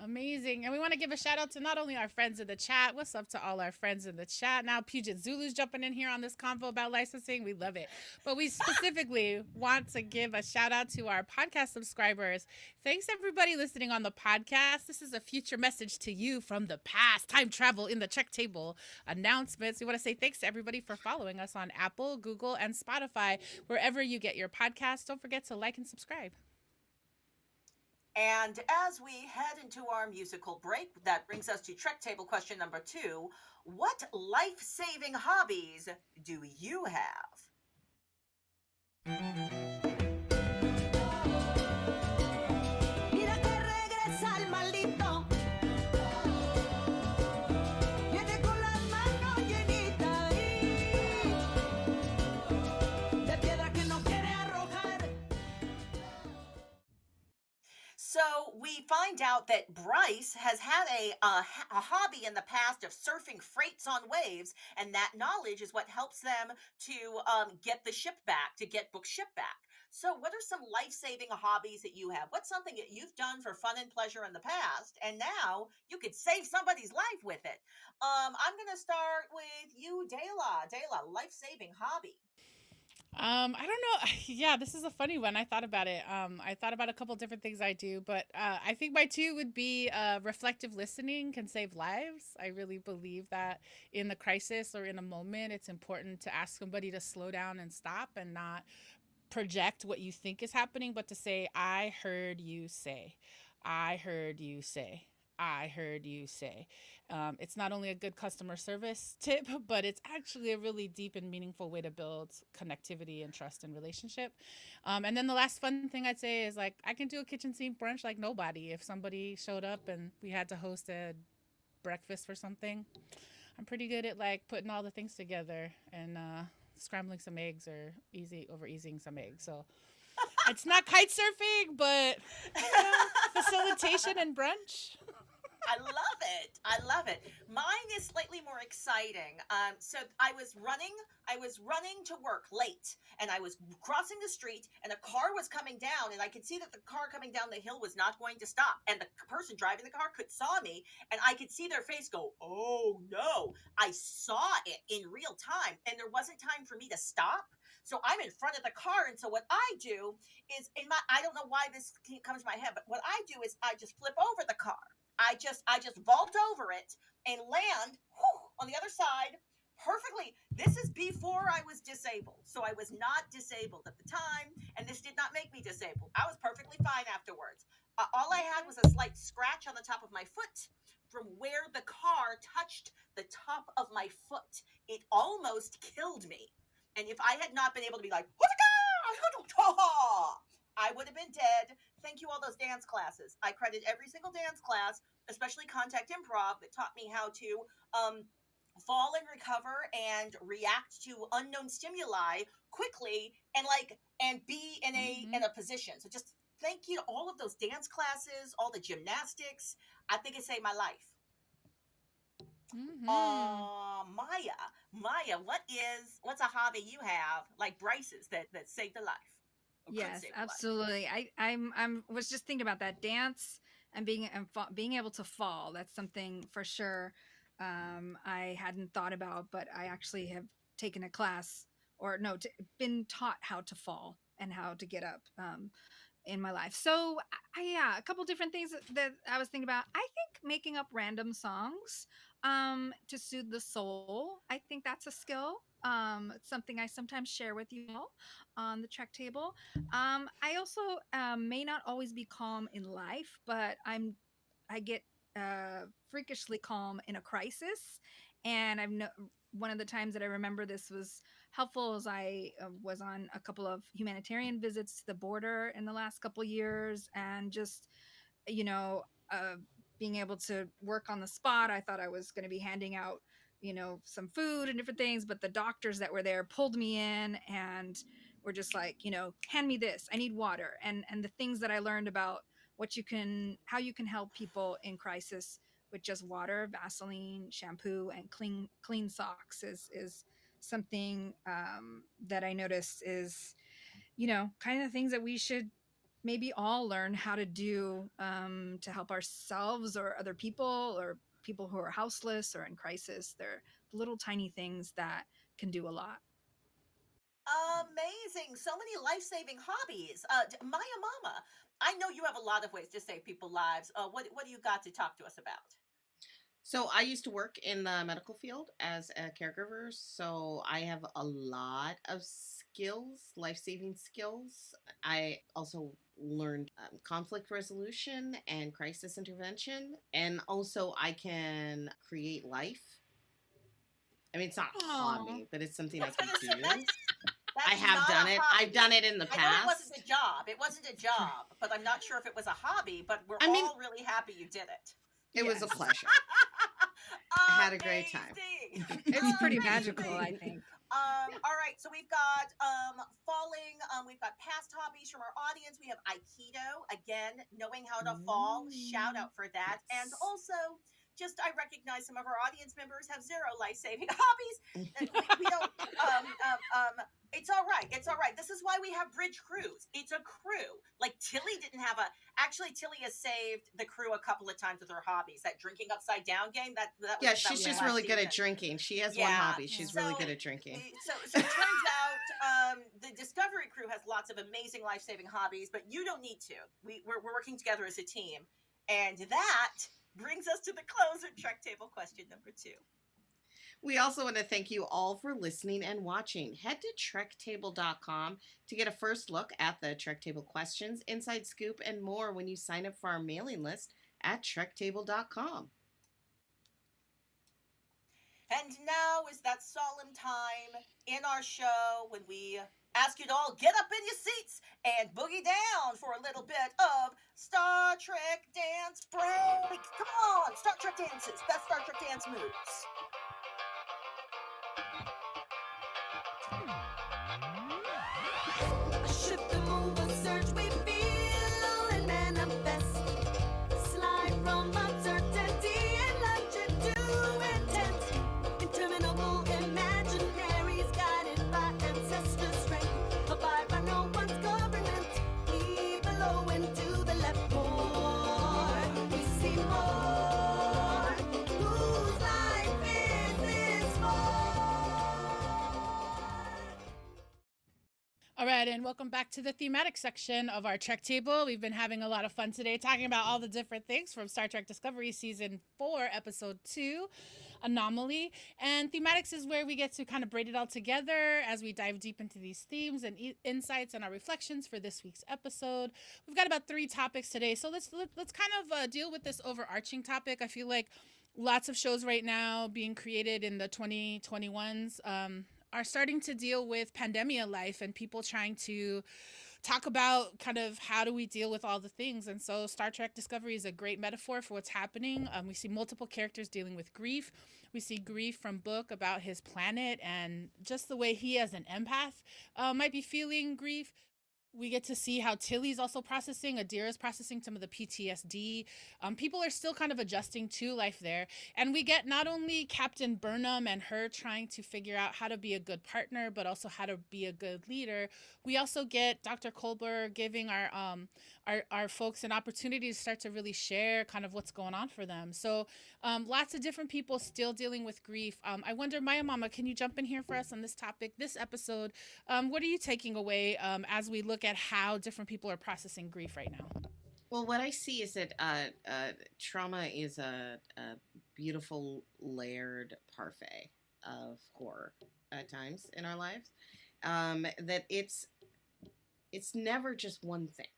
[SPEAKER 1] Amazing. And we want to give a shout out to not only our friends in the chat. What's up to all our friends in the chat? Now Puget Zulu's jumping in here on this convo about licensing. We love it. But we specifically want to give a shout out to our podcast subscribers. Thanks everybody listening on the podcast. This is a future message to you from the past. Time travel in the check table announcements. We want to say thanks to everybody for following us on Apple, Google, and Spotify. Wherever you get your podcasts, don't forget to like and subscribe.
[SPEAKER 5] And as we head into our musical break, that brings us to Trek Table question number 2. What life-saving hobbies do you have?
[SPEAKER 3] Mira que regresa el maldito. Viene con las manos llenitas de piedra que no quiere arrojar.
[SPEAKER 5] So we find out that Bryce has had a hobby in the past of surfing freights on waves, and that knowledge is what helps them to get the ship back, to get Book's ship back. So what are some life-saving hobbies that you have? What's something that you've done for fun and pleasure in the past, and now you could save somebody's life with it? I'm going to start with you, Dela. Dela, life-saving hobby.
[SPEAKER 1] I don't know. Yeah, this is a funny one. I thought about it. I thought about a couple different things I do, but I think my two would be reflective listening can save lives. I really believe that in the crisis or in a moment, it's important to ask somebody to slow down and stop and not project what you think is happening, but to say, I heard you say, I heard you say, I heard you say. It's not only a good customer service tip, but it's actually a really deep and meaningful way to build connectivity and trust and relationship. And then the last fun thing I'd say is like, I can do a kitchen sink brunch like nobody. If somebody showed up and we had to host a breakfast for something, I'm pretty good at like putting all the things together and scrambling some eggs or easing some eggs. So it's not kite surfing, but facilitation and brunch.
[SPEAKER 5] I love it. I love it. Mine is slightly more exciting. So I was running to work late, and I was crossing the street, and a car was coming down, and I could see that the car coming down the hill was not going to stop, and the person driving the car could saw me, and I could see their face go, "Oh no!" I saw it in real time, and there wasn't time for me to stop. So I'm in front of the car, and so what I do is I don't know why this comes to my head, but what I do is I just flip over the car. I just vault over it and land on the other side perfectly. This is before I was disabled. So I was not disabled at the time, and this did not make me disabled. I was perfectly fine afterwards. All I had was a slight scratch on the top of my foot from where the car touched the top of my foot. It almost killed me. And if I had not been able to be like, I would have been dead. Thank you, all those dance classes. I credit every single dance class, especially contact improv, that taught me how to fall and recover and react to unknown stimuli quickly and be in a position. So just thank you to all of those dance classes, all the gymnastics. I think it saved my life.
[SPEAKER 1] Mm-hmm.
[SPEAKER 5] Maya, what's a hobby you have like Bryce's that saved a life or could
[SPEAKER 4] Yes,
[SPEAKER 5] save a life?
[SPEAKER 4] absolutely. I'm was just thinking about that dance and being able to fall. That's something for sure I hadn't thought about, but I actually have taken a class or no, been taught how to fall and how to get up in my life. So yeah, a couple different things that I was thinking about. I think making up random songs to soothe the soul. I think that's a skill. It's something I sometimes share with you all on the Trek table. I also may not always be calm in life, but I get freakishly calm in a crisis, and one of the times that I remember this was helpful as I was on a couple of humanitarian visits to the border in the last couple years, and just you know uh, being able to work on the spot. I thought I was going to be handing out some food and different things, but the doctors that were there pulled me in and were just like, hand me this, I need water. And the things that I learned about how you can help people in crisis with just water, Vaseline, shampoo, and clean socks is something that I noticed is kind of things that we should maybe all learn how to do to help ourselves or other people or people who are houseless or in crisis. They're little tiny things that can do a lot.
[SPEAKER 5] Amazing. So many life-saving hobbies. Maya Mama, I know you have a lot of ways to save people lives. What do you got to talk to us about?
[SPEAKER 6] So I used to work in the medical field as a caregiver, so I have a lot of skills, life-saving skills. I also learned conflict resolution and crisis intervention, and also I can create life. I mean, it's not a
[SPEAKER 4] Oh,
[SPEAKER 6] hobby, but it's something
[SPEAKER 5] I
[SPEAKER 6] I
[SPEAKER 5] was
[SPEAKER 6] can
[SPEAKER 5] gonna say
[SPEAKER 6] do. I
[SPEAKER 5] that's
[SPEAKER 6] have
[SPEAKER 5] not
[SPEAKER 6] done
[SPEAKER 5] a
[SPEAKER 6] it. I've
[SPEAKER 5] hobby.
[SPEAKER 6] done it in the
[SPEAKER 5] I know it wasn't a
[SPEAKER 6] past.
[SPEAKER 5] job. It wasn't a job, but I'm not sure if it was a hobby. But we're
[SPEAKER 6] I mean,
[SPEAKER 5] all really happy you did it.
[SPEAKER 6] it was a
[SPEAKER 4] yes.
[SPEAKER 6] pleasure. I had a great time.
[SPEAKER 5] Amazing.
[SPEAKER 4] It's pretty magical, I
[SPEAKER 5] Amazing.
[SPEAKER 4] think.
[SPEAKER 5] All right, so we've got falling, we've got past hobbies from our audience. We have Aikido, again, knowing how to fall. Shout
[SPEAKER 4] Mm,
[SPEAKER 5] out for that. And
[SPEAKER 4] yes.
[SPEAKER 5] also I recognize some of our audience members have zero life-saving hobbies. We don't. It's all right. It's all right. This is why we have bridge crews. It's a crew. Like Tilly didn't have a. Actually, Tilly has saved the crew a couple of times with her hobbies. That drinking upside down game. That was,
[SPEAKER 6] Yeah,
[SPEAKER 5] that
[SPEAKER 6] she's
[SPEAKER 5] was
[SPEAKER 6] just
[SPEAKER 5] last
[SPEAKER 6] really good at
[SPEAKER 5] season.
[SPEAKER 6] drinking. She has one
[SPEAKER 5] Yeah.
[SPEAKER 6] hobby. She's really good at drinking.
[SPEAKER 5] So it turns out the Discovery crew has lots of amazing life-saving hobbies, but you don't need to. We're working together as a team, and that brings us to the closer Trek Table question number 2.
[SPEAKER 6] We also want to thank you all for listening and watching. Head to trektable.com to get a first look at the Trek Table questions, inside scoop, and more when you sign up for our mailing list at trektable.com.
[SPEAKER 5] And now is that solemn time in our show when we ask you to all get up in your seats and boogie down for a little bit of Star Trek dance break. Come on, Star Trek dances, best Star Trek dance moves.
[SPEAKER 3] Shift and move and search, we feel and manifest. Slide from uncertainty and lunge into intent. Interminable imaginaries guided by ancestor strength. Abide by no one's government. We below into the left more. We see more. Whose life is this more?
[SPEAKER 1] All right, and welcome back to the thematic section of our Trek Table. We've been having a lot of fun today talking about all the different things from Star Trek Discovery Season 4, Episode 2, Anomaly. And Thematix is where we get to kind of braid it all together as we dive deep into these themes and insights and our reflections for this week's episode. We've got about 3 topics today, so let's kind of deal with this overarching topic. I feel like lots of shows right now being created in the 2021s are starting to deal with pandemia life and people trying to talk about kind of how do we deal with all the things. And so Star Trek Discovery is a great metaphor for what's happening. We see multiple characters dealing with grief. We see grief from Book about his planet and just the way he as an empath might be feeling grief. We get to see how Tilly's also processing, Adira's processing some of the PTSD. People are still kind of adjusting to life there. And we get not only Captain Burnham and her trying to figure out how to be a good partner, but also how to be a good leader. We also get Dr. Kolber giving our folks an opportunity to start to really share kind of what's going on for them. So lots of different people still dealing with grief. I wonder, Maya Mama, can you jump in here for us on this topic, this episode? What are you taking away as we look at how different people are processing grief right now?
[SPEAKER 6] Well, what I see is that trauma is a beautiful layered parfait of horror at times in our lives. That it's never just one thing,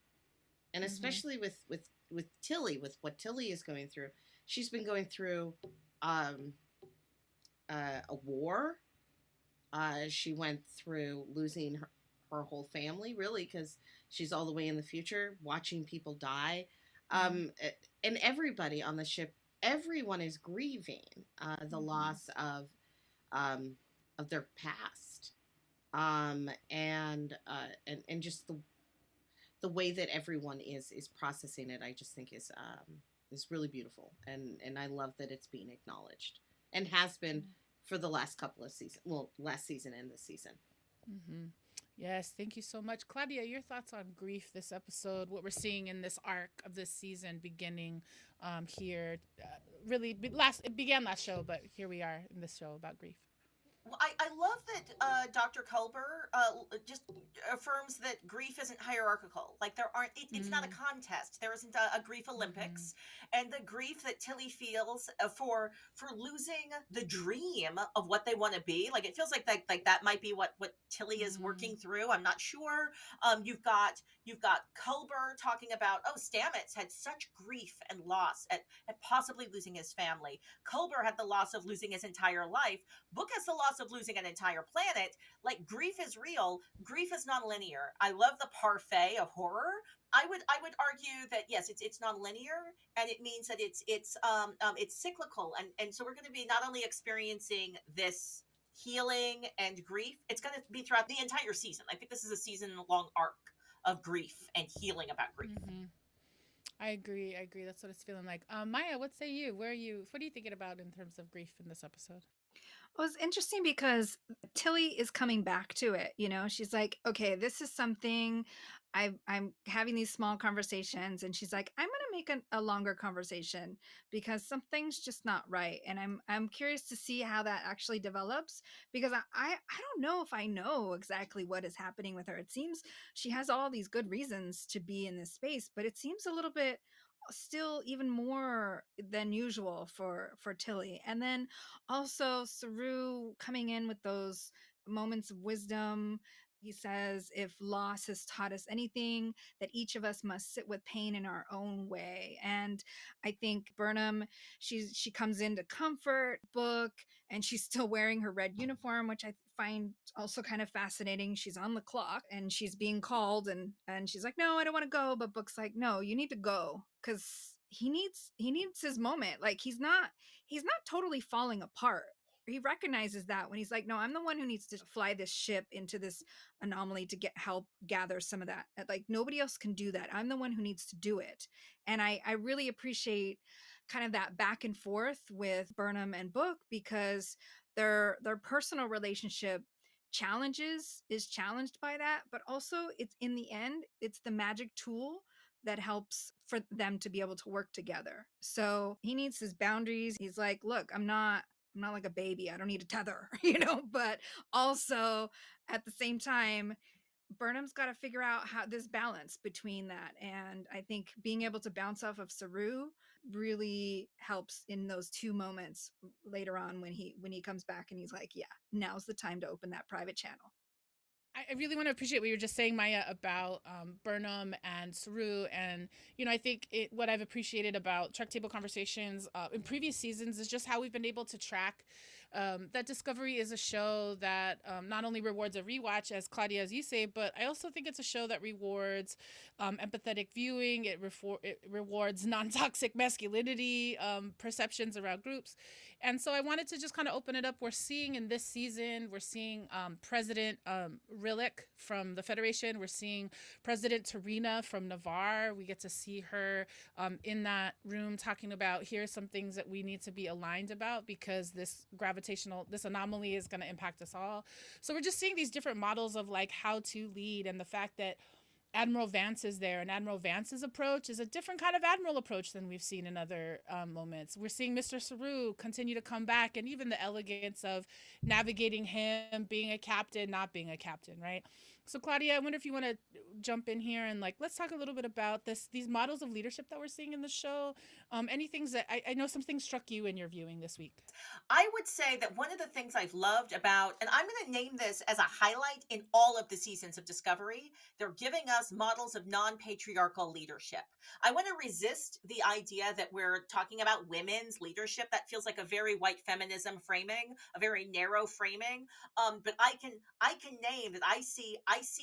[SPEAKER 6] and especially with Tilly, with what Tilly is going through, she's been going through a war. She went through losing her whole family, really, because she's all the way in the future watching people die. And everybody on the ship, everyone is grieving the loss of their past. And just the way that everyone is processing it, I just think is really beautiful. And I love that it's being acknowledged and has been for the last couple of seasons. Well, last season and this season.
[SPEAKER 1] Mm-hmm. Yes, thank you so much. Claudia, your thoughts on grief this episode, what we're seeing in this arc of this season beginning here. It began last show, but here we are in this show about grief.
[SPEAKER 5] Well, I love that Dr. Kolber just affirms that grief isn't hierarchical. Like there aren't, it's not a contest. There isn't a grief Olympics, and the grief that Tilly feels for losing the dream of what they want to be. Like it feels like that might be what Tilly is working through. I'm not sure. You've got Kolber talking about, Stamets had such grief and loss at possibly losing his family. Kolber had the loss of losing his entire life. Book has the loss of losing an entire planet. Like grief is real. Grief is nonlinear. I love the parfait of horror. I would argue that yes, it's nonlinear, and it means that it's cyclical, and so we're going to be not only experiencing this healing and grief, it's going to be throughout the entire season. I think this is a season-long arc of grief and healing about grief.
[SPEAKER 1] I agree. I agree. That's what it's feeling like. Maya, what say you? Where are you? What are you thinking about in terms of grief in this episode?
[SPEAKER 4] Well, it's interesting because Tilly is coming back to it. You know, she's like, okay, this is something I'm having these small conversations, and she's like, I'm going to make a longer conversation because something's just not right. And I'm curious to see how that actually develops because I don't know if I know exactly what is happening with her. It seems she has all these good reasons to be in this space, but it seems a little bit still even more than usual for Tilly. And then also Saru coming in with those moments of wisdom. He says, if loss has taught us anything, that each of us must sit with pain in our own way. And I think Burnham, she comes in to comfort Book, and she's still wearing her red uniform, which I find also kind of fascinating. She's on the clock and she's being called, and she's like, no, I don't want to go. But Book's like, no, you need to go because he needs his moment. Like he's not totally falling apart. He recognizes that when he's like, no, I'm the one who needs to fly this ship into this anomaly to get help gather some of that. Like nobody else can do that. I'm the one who needs to do it. And I really appreciate kind of that back and forth with Burnham and Book because their personal relationship challenges is challenged by that, but also it's in the end, it's the magic tool that helps for them to be able to work together. So he needs his boundaries. He's like, look, I'm not like a baby. I don't need a tether, but also at the same time, Burnham's got to figure out how this balance between that. And I think being able to bounce off of Saru really helps in those two moments later on when he comes back and he's like, yeah, now's the time to open that private channel.
[SPEAKER 1] I really want to appreciate what you were just saying, Maya, about Burnham and Saru. And, I think what I've appreciated about Trek Table Conversations in previous seasons is just how we've been able to track that Discovery is a show that not only rewards a rewatch, as Claudia, as you say, but I also think it's a show that rewards empathetic viewing. It rewards non-toxic masculinity perceptions around groups. And so I wanted to just kind of open it up. We're seeing in this season, we're seeing President Rillick from the Federation. We're seeing President Tarina from Navarre. We get to see her in that room talking about here's some things that we need to be aligned about because this anomaly is going to impact us all. So we're just seeing these different models of like how to lead, and the fact that Admiral Vance is there, and Admiral Vance's approach is a different kind of admiral approach than we've seen in other moments. We're seeing Mr. Saru continue to come back, and even the elegance of navigating him being a captain, not being a captain, right? So Claudia, I wonder if you want to jump in here and let's talk a little bit about these models of leadership that we're seeing in the show. Any things that I know some things struck you in your viewing this week?
[SPEAKER 5] I would say that one of the things I've loved about, and I'm going to name this as a highlight in all of the seasons of Discovery, they're giving us models of non-patriarchal leadership. I want to resist the idea that we're talking about women's leadership. That feels like a very white feminism framing, a very narrow framing. But I can name that I see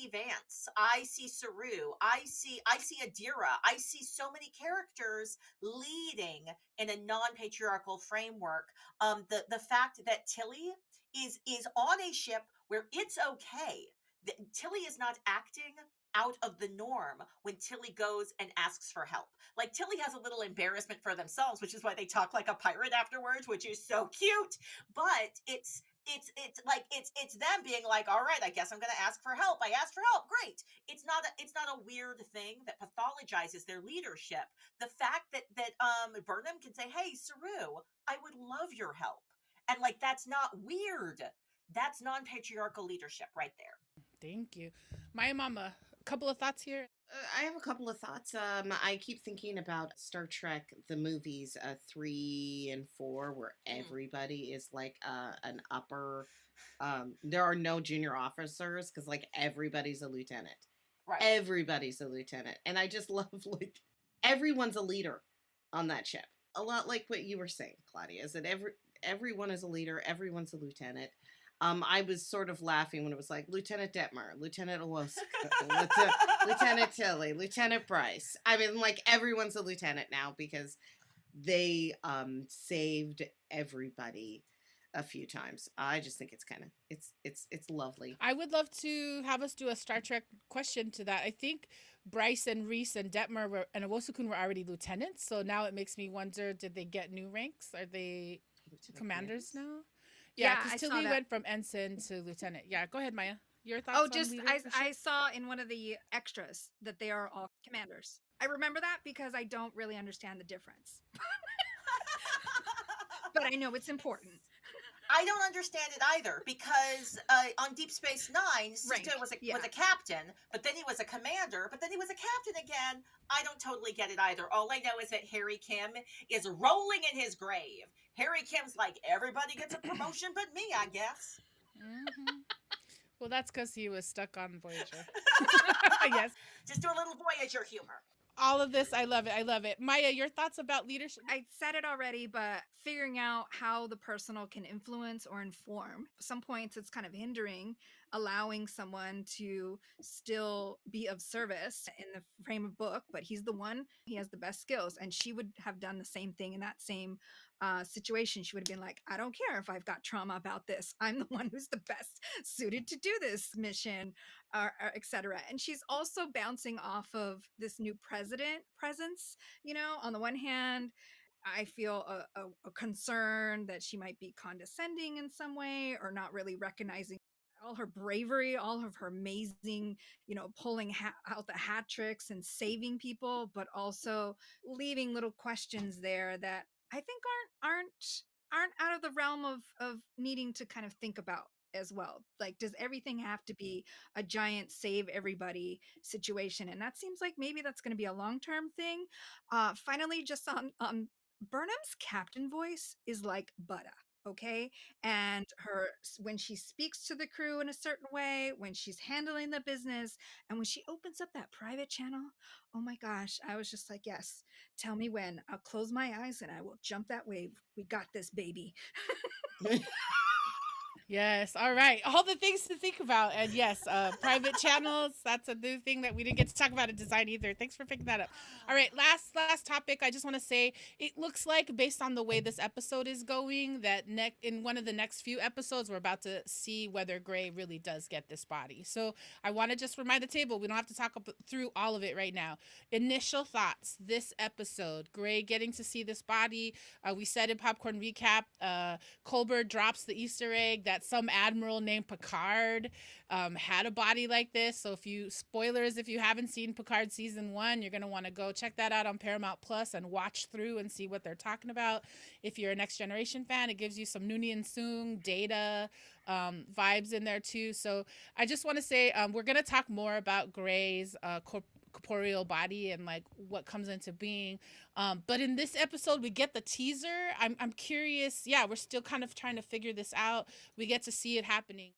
[SPEAKER 5] Vance, I see Saru, I see Adira, I see so many characters leading in a non-patriarchal framework. The fact that Tilly is on a ship where it's okay. Tilly is not acting out of the norm when Tilly goes and asks for help. Like Tilly has a little embarrassment for themselves, which is why they talk like a pirate afterwards, which is so cute. But it's them being like, all right, I guess I'm gonna ask for help. I asked for help. Great. It's not a weird thing that pathologizes their leadership. The fact that Burnham can say, hey, Saru, I would love your help. And like that's not weird. That's non-patriarchal leadership right there.
[SPEAKER 1] Thank you. Maya Mama, a couple of thoughts here.
[SPEAKER 6] I have a couple of thoughts. I keep thinking about Star Trek, the movies 3 and 4, where everybody is like an upper. There are no junior officers because like everybody's a lieutenant.
[SPEAKER 5] Right.
[SPEAKER 6] Everybody's a lieutenant, and I just love like everyone's a leader on that ship. A lot like what you were saying, Claudia, is that everyone is a leader, everyone's a lieutenant. I was sort of laughing when it was like Lieutenant Detmer, Lieutenant Owoska, Lieutenant Tilly, Lieutenant Bryce. I mean, like everyone's a lieutenant now because they saved everybody a few times. I just think it's kind of it's lovely.
[SPEAKER 1] I would love to have us do a Star Trek question to that. I think Bryce and Reese and Detmer and Owosukun were already lieutenants. So now it makes me wonder, did they get new ranks? Are they commanders now? Yeah,
[SPEAKER 4] Yeah,
[SPEAKER 1] because
[SPEAKER 4] I saw
[SPEAKER 1] Tilly
[SPEAKER 4] that.
[SPEAKER 1] went from ensign to lieutenant. Yeah, go ahead, Maya. Your
[SPEAKER 4] Oh,
[SPEAKER 1] thoughts on
[SPEAKER 4] just I
[SPEAKER 1] leadership?
[SPEAKER 4] saw in one of the extras that they are all commanders. I remember that because I don't really understand the difference, but I know it's important.
[SPEAKER 5] I don't understand it either because on Deep Space Nine,
[SPEAKER 4] Rank,
[SPEAKER 5] Sisto was
[SPEAKER 4] yeah.
[SPEAKER 5] a captain, but then he was a commander, but then he was a captain again. I don't totally get it either. All I know is that Harry Kim is rolling in his grave. Harry Kim's like, everybody gets a promotion but me, I guess.
[SPEAKER 1] Hmm. Well, that's because he was stuck on Voyager. Yes.
[SPEAKER 5] Just do a little Voyager humor.
[SPEAKER 1] All of this, I love it. I love it. Maya, your thoughts about leadership?
[SPEAKER 4] I said it already, but figuring out how the personal can influence or inform. Some points it's kind of hindering, allowing someone to still be of service in the frame of book, but he's the one, he has the best skills. And she would have done the same thing in that same situation. She would have been like, I don't care if I've got trauma about this. I'm the one who's the best suited to do this mission, etc. And she's also bouncing off of this new president presence. On the one hand, I feel a concern that she might be condescending in some way or not really recognizing all her bravery, all of her amazing, pulling out the hat tricks and saving people, but also leaving little questions there that I think aren't out of the realm of needing to kind of think about as well. Like, does everything have to be a giant save everybody situation? And that seems like maybe that's going to be a long-term thing. Finally, just on Burnham's captain voice is like butter, okay? And when she speaks to the crew in a certain way, when she's handling the business, and when she opens up that private channel, oh my gosh, I was just like, yes, tell me when. I'll close my eyes and I will jump that wave. We got this, baby.
[SPEAKER 1] Yes. All right. All the things to think about. And yes, private channels. That's a new thing that we didn't get to talk about in design either. Thanks for picking that up. All right. Last topic. I just want to say it looks like, based on the way this episode is going, that in one of the next few episodes, we're about to see whether Gray really does get this body. So I want to just remind the table, we don't have to talk through all of it right now. Initial thoughts. This episode, Gray getting to see this body. We said in Popcorn Recap, Colbert drops the Easter egg that some admiral named Picard had a body like this. So spoilers, if you haven't seen Picard season 1, you're going to want to go check that out on Paramount Plus and watch through and see what they're talking about. If you're a Next Generation fan, it gives you some Noonien Soong, Data vibes in there too. So I just want to say we're going to talk more about Gray's corporeal body and like what comes into being. But in this episode, we get the teaser. I'm curious. Yeah, we're still kind of trying to figure this out. We get to see it happening.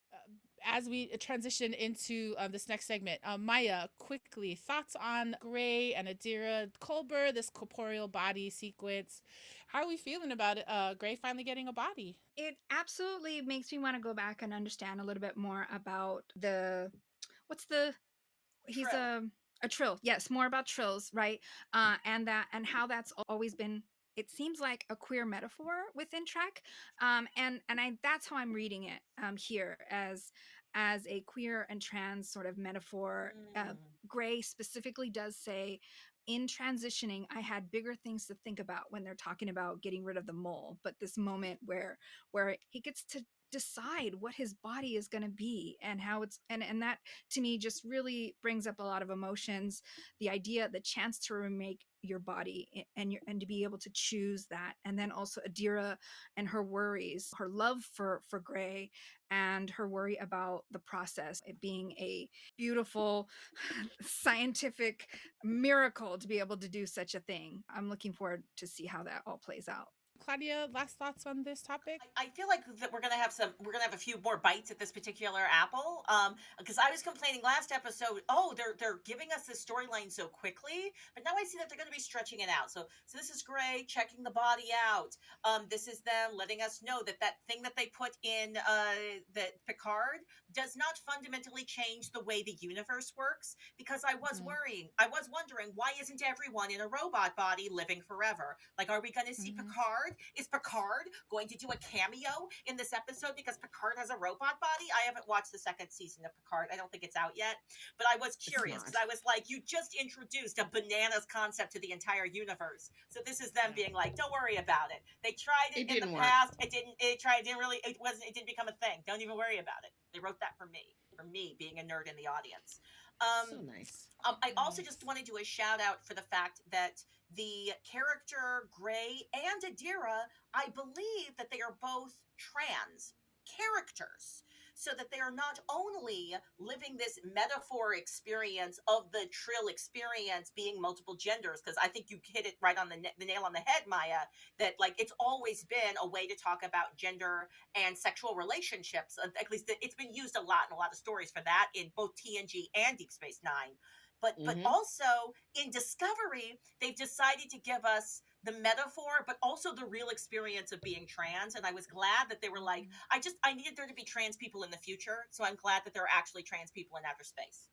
[SPEAKER 1] As we transition into this next segment, Maya, quickly, thoughts on Gray and Adira Culber, this corporeal body sequence. How are we feeling about it? Gray finally getting a body.
[SPEAKER 4] It absolutely makes me want to go back and understand a little bit more about he's
[SPEAKER 5] Trill.
[SPEAKER 4] a trill. Yes, more about trills, right? And how that's always been, it seems like, a queer metaphor within Trek. And that's how I'm reading it here, as a queer and trans sort of metaphor. Gray specifically does say, in transitioning, I had bigger things to think about when they're talking about getting rid of the mole. But this moment where he gets to decide what his body is going to be and how it's, and that to me just really brings up a lot of emotions. The idea, the chance to remake your body and to be able to choose that. And then also Adira and her worries, her love for Gray, and her worry about the process, it being a beautiful scientific miracle to be able to do such a thing. I'm looking forward to see how that all plays out.
[SPEAKER 1] Claudia, last thoughts on this topic?
[SPEAKER 5] I feel like that we're gonna have a few more bites at this particular apple. Because I was complaining last episode, oh, they're giving us this storyline so quickly, but now I see that they're gonna be stretching it out. So this is Gray checking the body out. This is them letting us know that thing that they put in that Picard does not fundamentally change the way the universe works. Because I was wondering, why isn't everyone in a robot body living forever? Like, are we gonna see Picard is Picard going to do a cameo in this episode because Picard has a robot body? I haven't watched the second season of Picard. I don't think it's out yet, but I was curious because
[SPEAKER 6] not.
[SPEAKER 5] I was like, you just introduced a bananas concept to the entire universe. So this is them being like, don't worry about it. They tried it
[SPEAKER 6] It
[SPEAKER 5] in the
[SPEAKER 6] didn't work.
[SPEAKER 5] past. It didn't. It tried. It didn't really. It didn't become a thing. Don't even worry about it. They wrote that for me. For me, being a nerd in the audience.
[SPEAKER 6] So nice.
[SPEAKER 5] I also
[SPEAKER 1] Nice.
[SPEAKER 5] just want to do a shout out for the fact that the character Gray and Adira, I believe that they are both trans characters. So that they are not only living this metaphor experience of the Trill experience being multiple genders, because I think you hit it right on the nail on the head, Maya, that like it's always been a way to talk about gender and sexual relationships. At least it's been used a lot in a lot of stories for that in both TNG and Deep Space Nine. But
[SPEAKER 6] Mhm.
[SPEAKER 5] also in Discovery, they've decided to give us the metaphor, but also the real experience of being trans. And I was glad that they were like, I needed there to be trans people in the future. So I'm glad that there are actually trans people in outer space.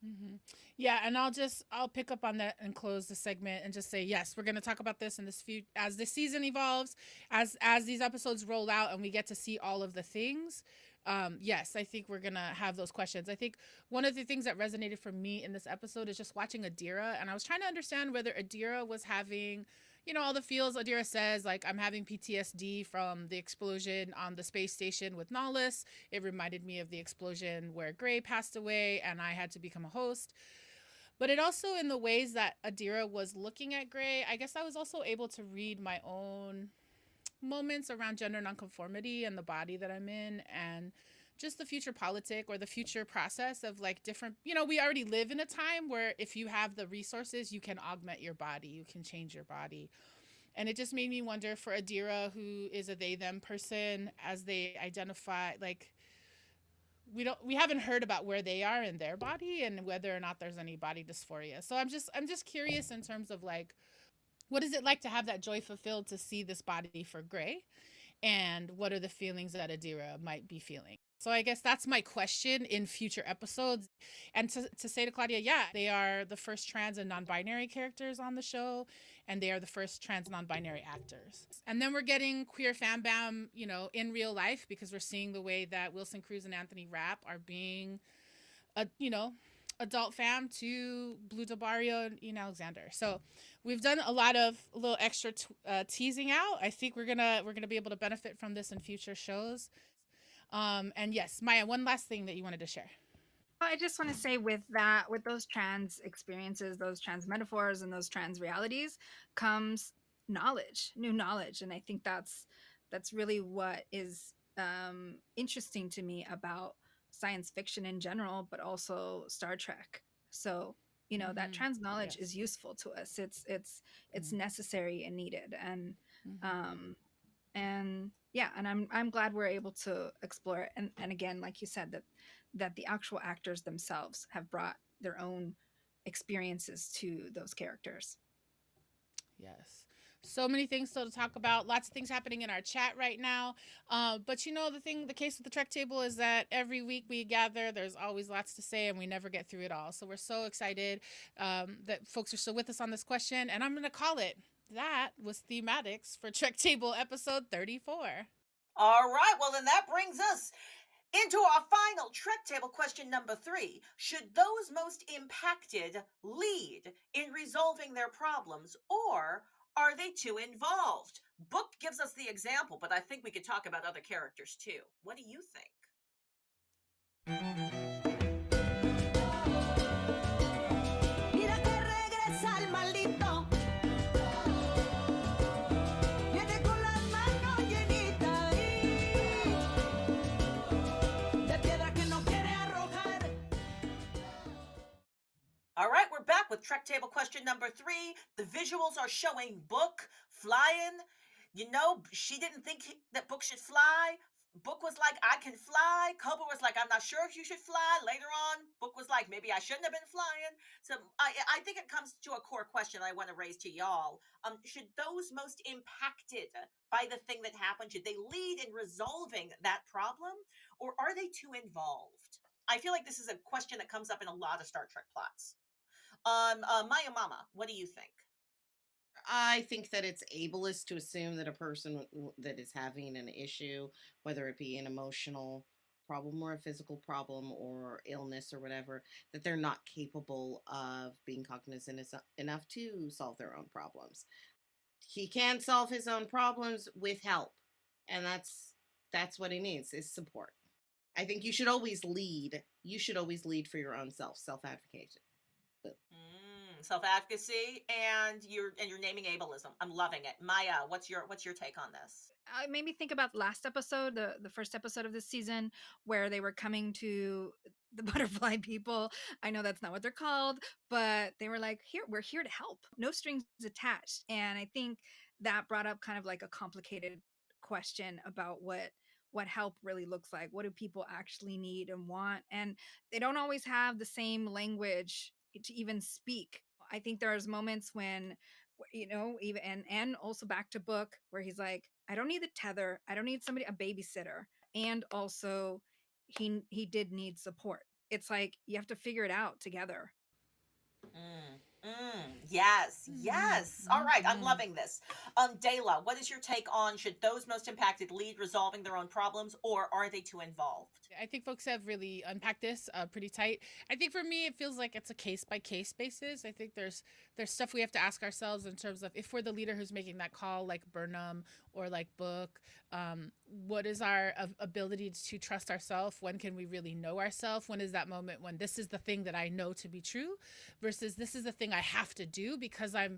[SPEAKER 1] Mm-hmm. Yeah, and I'll pick up on that and close the segment and just say yes, we're going to talk about this in this few as this season evolves, as these episodes roll out and we get to see all of the things. Yes, I think we're gonna have those questions. I think one of the things that resonated for me in this episode is just watching Adira, and I was trying to understand whether Adira was having, all the feels. Adira says, like, I'm having PTSD from the explosion on the space station with Nahlis. It reminded me of the explosion where Gray passed away and I had to become a host. But it also, in the ways that Adira was looking at Gray, I guess I was also able to read my own moments around gender nonconformity and the body that I'm in, and just the future politic or the future process of like different, we already live in a time where if you have the resources, you can augment your body, you can change your body. And it just made me wonder for Adira, who is a they them person, as they identify, like, we haven't heard about where they are in their body and whether or not there's any body dysphoria. So I'm just curious in terms of like, what is it like to have that joy fulfilled to see this body for Gray, and what are the feelings that Adira might be feeling? So I guess that's my question in future episodes. And to say to Claudia, yeah, they are the first trans and non-binary characters on the show, and they are the first trans non-binary actors. And then we're getting queer fam bam, in real life, because we're seeing the way that Wilson Cruz and Anthony Rapp are being, a adult fam to Blue DeBarrio and Ian Alexander. So we've done a lot of a little extra teasing out. I think we're gonna be able to benefit from this in future shows. And yes, Maya, one last thing that you wanted to share.
[SPEAKER 4] I just want to say with those trans experiences, those trans metaphors, and those trans realities comes knowledge, new knowledge, and I think that's really what is interesting to me about science fiction in general, but also Star Trek. So that trans knowledge
[SPEAKER 1] Yes.
[SPEAKER 4] is useful to us. It's necessary and needed,
[SPEAKER 1] Mm-hmm.
[SPEAKER 4] and yeah, and I'm glad we're able to explore it, and again, like you said, that the actual actors themselves have brought their own experiences to those characters.
[SPEAKER 1] Yes. So many things still to talk about. Lots of things happening in our chat right now. But the case with the Trek table is that every week we gather, there's always lots to say and we never get through it all. So we're so excited that folks are still with us on this question. And I'm going to call it. That was Thematix for Trek Table episode 34.
[SPEAKER 5] All right, well, then that brings us into our final Trek Table question number 3. Should those most impacted lead in resolving their problems, or are they too involved? Book gives us the example, but I think we could talk about other characters too. What do you think?
[SPEAKER 3] Mira que regresa el maldito. Viene con las manos llenitas de piedra que no quiere arrojar.
[SPEAKER 5] All right, we're back with Trek Table question number 3. The visuals are showing Book flying. She didn't think that Book should fly. Book was like, I can fly. Koba was like, I'm not sure if you should fly. Later on, Book was like, maybe I shouldn't have been flying. So I think it comes to a core question I want to raise to y'all. Should those most impacted by the thing that happened, should they lead in resolving that problem, or are they too involved? I feel like this is a question that comes up in a lot of Star Trek plots. Maya Mama, what do you think?
[SPEAKER 6] I think that it's ableist to assume that a person that is having an issue, whether it be an emotional problem or a physical problem or illness or whatever, that they're not capable of being cognizant enough to solve their own problems. He can solve his own problems with help, and that's what he needs is support. I think you should always lead. You should always lead for your own self-advocation.
[SPEAKER 5] Self-advocacy, and you're naming ableism. I'm loving it. Maya, what's your take on this?
[SPEAKER 4] It made me think about the last episode, the first episode of this season, where they were coming to the butterfly people. I know that's not what they're called, but they were like, "Here, we're here to help, no strings attached." And I think that brought up kind of like a complicated question about what help really looks like. What do people actually need and want? And they don't always have the same language to even speak. I think there's moments when, even and also back to Book, where he's like, I don't need the tether, I don't need somebody, a babysitter. And also he did need support. It's like you have to figure it out together.
[SPEAKER 5] Yes, yes. All right, I'm loving this. Dela, what is your take on should those most impacted lead resolving their own problems, or are they too involved?
[SPEAKER 1] I think folks have really unpacked this pretty tight. I think for me, it feels like it's a case by case basis. I think there's stuff we have to ask ourselves in terms of if we're the leader who's making that call, like Burnham or like Book. What is our ability to trust ourselves? When can we really know ourselves? When is that moment when this is the thing that I know to be true, versus this is the thing I have to do because I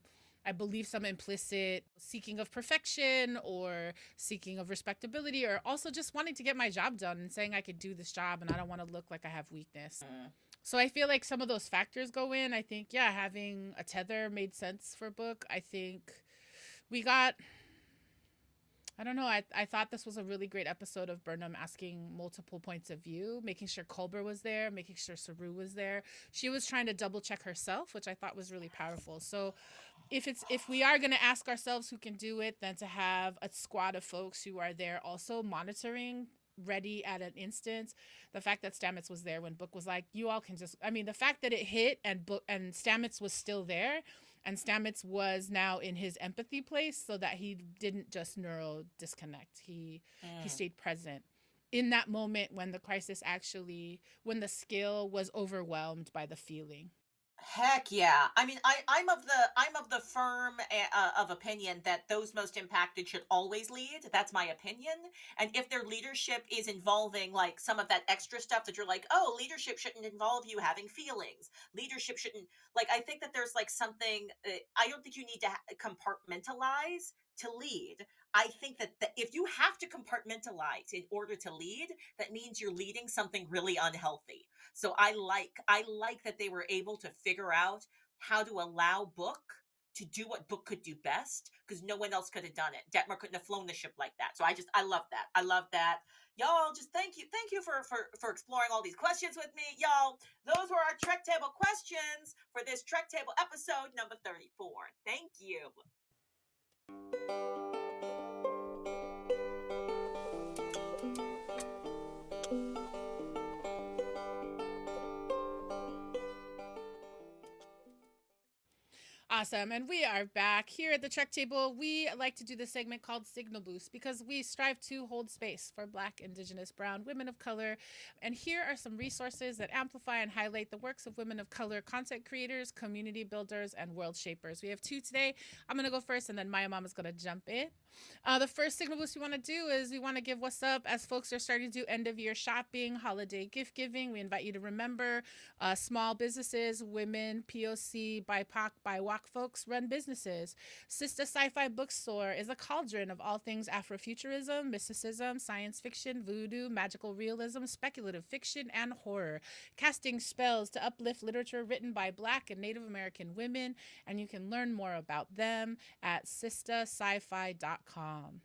[SPEAKER 1] believe some implicit seeking of perfection or seeking of respectability, or also just wanting to get my job done and saying I could do this job and I don't want to look like I have weakness. So I feel like some of those factors go in. I think, yeah, having a tether made sense for Book. I think we got, I don't know, I thought this was a really great episode of Burnham asking multiple points of view, making sure Culber was there, making sure Saru was there. She was trying to double check herself, which I thought was really powerful. So if we are going to ask ourselves who can do it, then to have a squad of folks who are there also monitoring, ready at an instance. The fact that Stamets was there when Book was like, you all can just, I mean, the fact that it hit and Stamets was still there, and Stamets was now in his empathy place, so that he didn't just neuro disconnect. He stayed present in that moment when the crisis actually, when the skill was overwhelmed by the feeling.
[SPEAKER 5] Heck yeah! I mean, I'm of the firm of opinion that those most impacted should always lead. That's my opinion. And if their leadership is involving like some of that extra stuff that you're like, oh, leadership shouldn't involve you having feelings. Leadership shouldn't, like. I think that there's like something. I don't think you need to compartmentalize to lead. I think that if you have to compartmentalize in order to lead, that means you're leading something really unhealthy. So I like that they were able to figure out how to allow Book to do what Book could do best, because no one else could have done it. Detmer couldn't have flown the ship like that. So I love that. I love that. Y'all, just thank you for exploring all these questions with me. Y'all, those were our Trek Table questions for this Trek Table episode number 34. Thank you.
[SPEAKER 1] Awesome. And we are back here at the Trek Table. We like to do this segment called Signal Boost because we strive to hold space for Black, Indigenous, Brown, women of color. And here are some resources that amplify and highlight the works of women of color, content creators, community builders, and world shapers. We have two today. I'm going to go first, and then Maya Mom is going to jump in. The first Signal Boost we want to do is we want to give what's up as folks are starting to do end-of-year shopping, holiday gift giving. We invite you to remember small businesses, women, POC, BIPOC, BIWOC folks run businesses. Sister Sci-Fi Bookstore is a cauldron of all things Afrofuturism, mysticism, science fiction, voodoo, magical realism, speculative fiction, and horror, casting spells to uplift literature written by Black and Native American women, and you can learn more about them at sistasci-fi.com.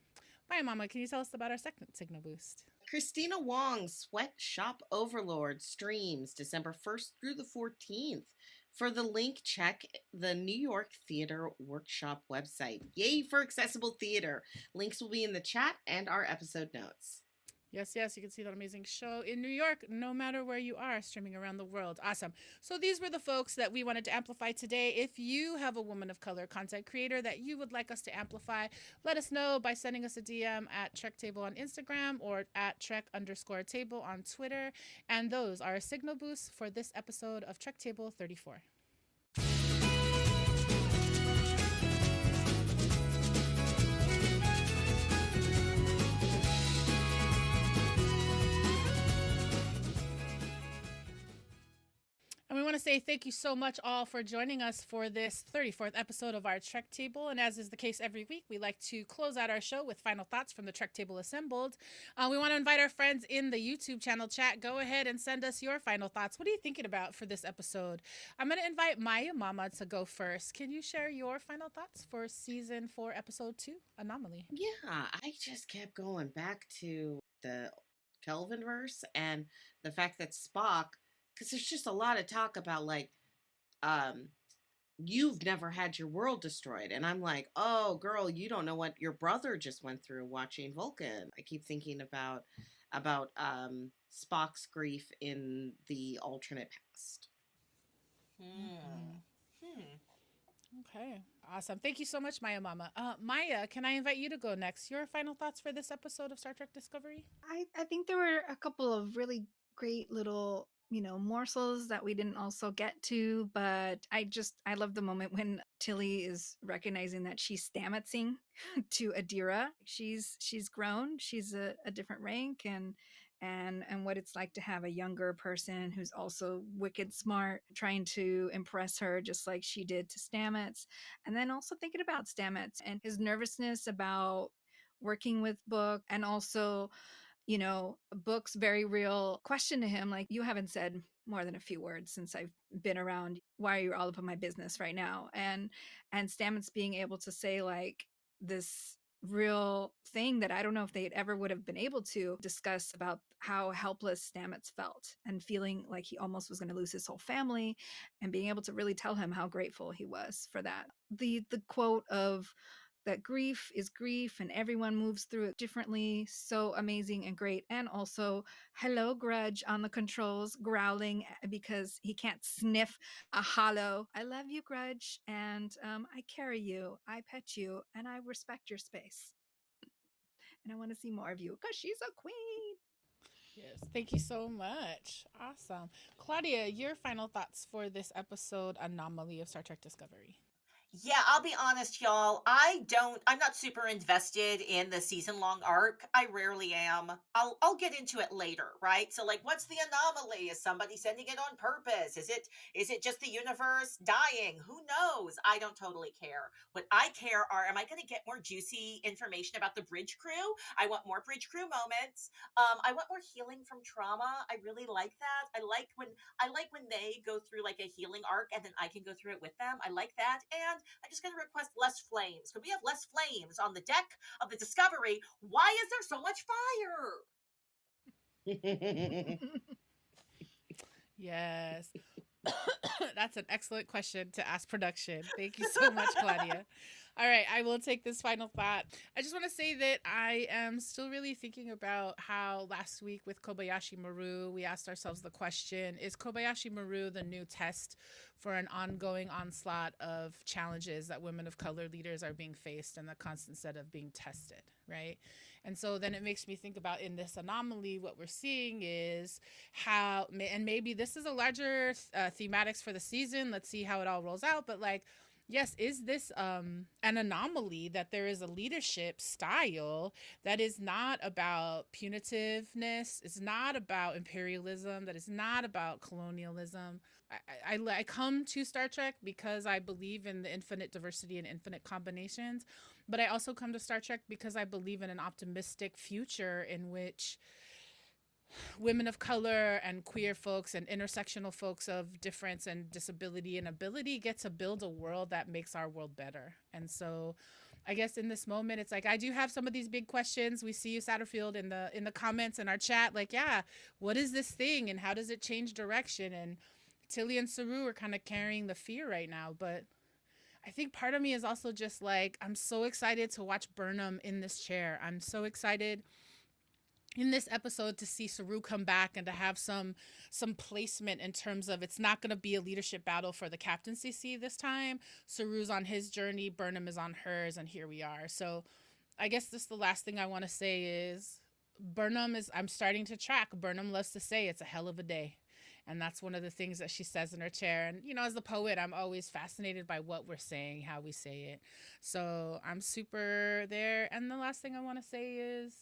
[SPEAKER 1] Maya Mama, can you tell us about our second Signal Boost?
[SPEAKER 6] Christina Wong's Sweatshop Overlord streams December 1st through the 14th. For the link, check the New York Theater Workshop website. Yay for accessible theater. Links will be in the chat and our episode notes.
[SPEAKER 1] Yes, yes, you can see that amazing show in New York, no matter where you are, streaming around the world. Awesome. So these were the folks that we wanted to amplify today. If you have a woman of color content creator that you would like us to amplify, let us know by sending us a DM at Trektable on Instagram or at Trek_table on Twitter. And those are signal boosts for this episode of Trektable 34. And we want to say thank you so much all for joining us for this 34th episode of our Trek Table. And as is the case every week, we like to close out our show with final thoughts from the Trek Table assembled. We want to invite our friends in the YouTube channel chat. Go ahead and send us your final thoughts. What are you thinking about for this episode? I'm going to invite Maya Mama to go first. Can you share your final thoughts for season 4, episode 2, Anomaly?
[SPEAKER 6] Yeah, I just kept going back to the Kelvin verse and the fact that Spock, because there's just a lot of talk about like, um, you've never had your world destroyed, and I'm like, oh, girl, you don't know what your brother just went through watching Vulcan. I keep thinking about Spock's grief in the alternate past.
[SPEAKER 5] Hmm. Hmm.
[SPEAKER 1] Okay, awesome. Thank you so much, Maya Mama. Maya, can I invite you to go next? Your final thoughts for this episode of Star Trek Discovery?
[SPEAKER 4] I think there were a couple of really great little, morsels that we didn't also get to, but I love the moment when Tilly is recognizing that she's Stametsing to Adira. She's grown, she's a different rank, and what it's like to have a younger person who's also wicked smart trying to impress her just like she did to Stamets. And then also thinking about Stamets and his nervousness about working with Book, and also Book's very real question to him, like, you haven't said more than a few words since I've been around. Why are you all up in my business right now? And Stamets being able to say like this real thing that I don't know if they ever would have been able to discuss, about how helpless Stamets felt and feeling like he almost was going to lose his whole family, and being able to really tell him how grateful he was for that. The quote of that grief is grief and everyone moves through it differently. So amazing and great. And also, hello, Grudge on the controls, growling because he can't sniff a hollow. I love you, Grudge. And I carry you, I pet you, and I respect your space. And I want to see more of you because she's a queen.
[SPEAKER 1] Yes, thank you so much. Awesome. Claudia, your final thoughts for this episode, Anomaly of Star Trek Discovery.
[SPEAKER 5] Yeah, I'll be honest, y'all. I'm not super invested in the season long arc. I rarely am. I'll get into it later, right? So like, what's the anomaly? Is somebody sending it on purpose? Is it just the universe dying? Who knows? I don't totally care. What I care are, am I going to get more juicy information about the bridge crew? I want more bridge crew moments. I want more healing from trauma. I really like that. I like when they go through like a healing arc and then I can go through it with them. I like that. And I just gotta request less flames. Could we have less flames on the deck of the Discovery? Why is there so much fire?
[SPEAKER 1] Yes. That's an excellent question to ask production. Thank you so much, Claudia. All right, I will take this final thought. I just want to say that I am still really thinking about how last week with Kobayashi Maru, we asked ourselves the question, is Kobayashi Maru the new test for an ongoing onslaught of challenges that women of color leaders are being faced and the constant set of being tested, right? And so then it makes me think about, in this anomaly, what we're seeing is how, and maybe this is a larger thematics for the season. Let's see how it all rolls out. But like, yes, is this an anomaly that there is a leadership style that is not about punitiveness, it's not about imperialism, that is not about colonialism? I come to Star Trek because I believe in the infinite diversity and infinite combinations, but I also come to Star Trek because I believe in an optimistic future in which women of color and queer folks and intersectional folks of difference and disability and ability get to build a world that makes our world better. And so I guess in this moment, it's like, I do have some of these big questions. We see you, Satterfield, in the comments in our chat, like, yeah, what is this thing and how does it change direction? And Tilly and Saru are kind of carrying the fear right now. But I think part of me is also just like, I'm so excited to watch Burnham in this chair. I'm so excited in this episode to see Saru come back and to have some placement in terms of it's not going to be a leadership battle for the captaincy seat this time. Saru's on his journey, Burnham is on hers, and here we are. So I guess this the last thing I want to say is I'm starting to track. Burnham loves to say it's a hell of a day. And that's one of the things that she says in her chair. And, you know, as the poet, I'm always fascinated by what we're saying, how we say it. So I'm super there. And the last thing I want to say is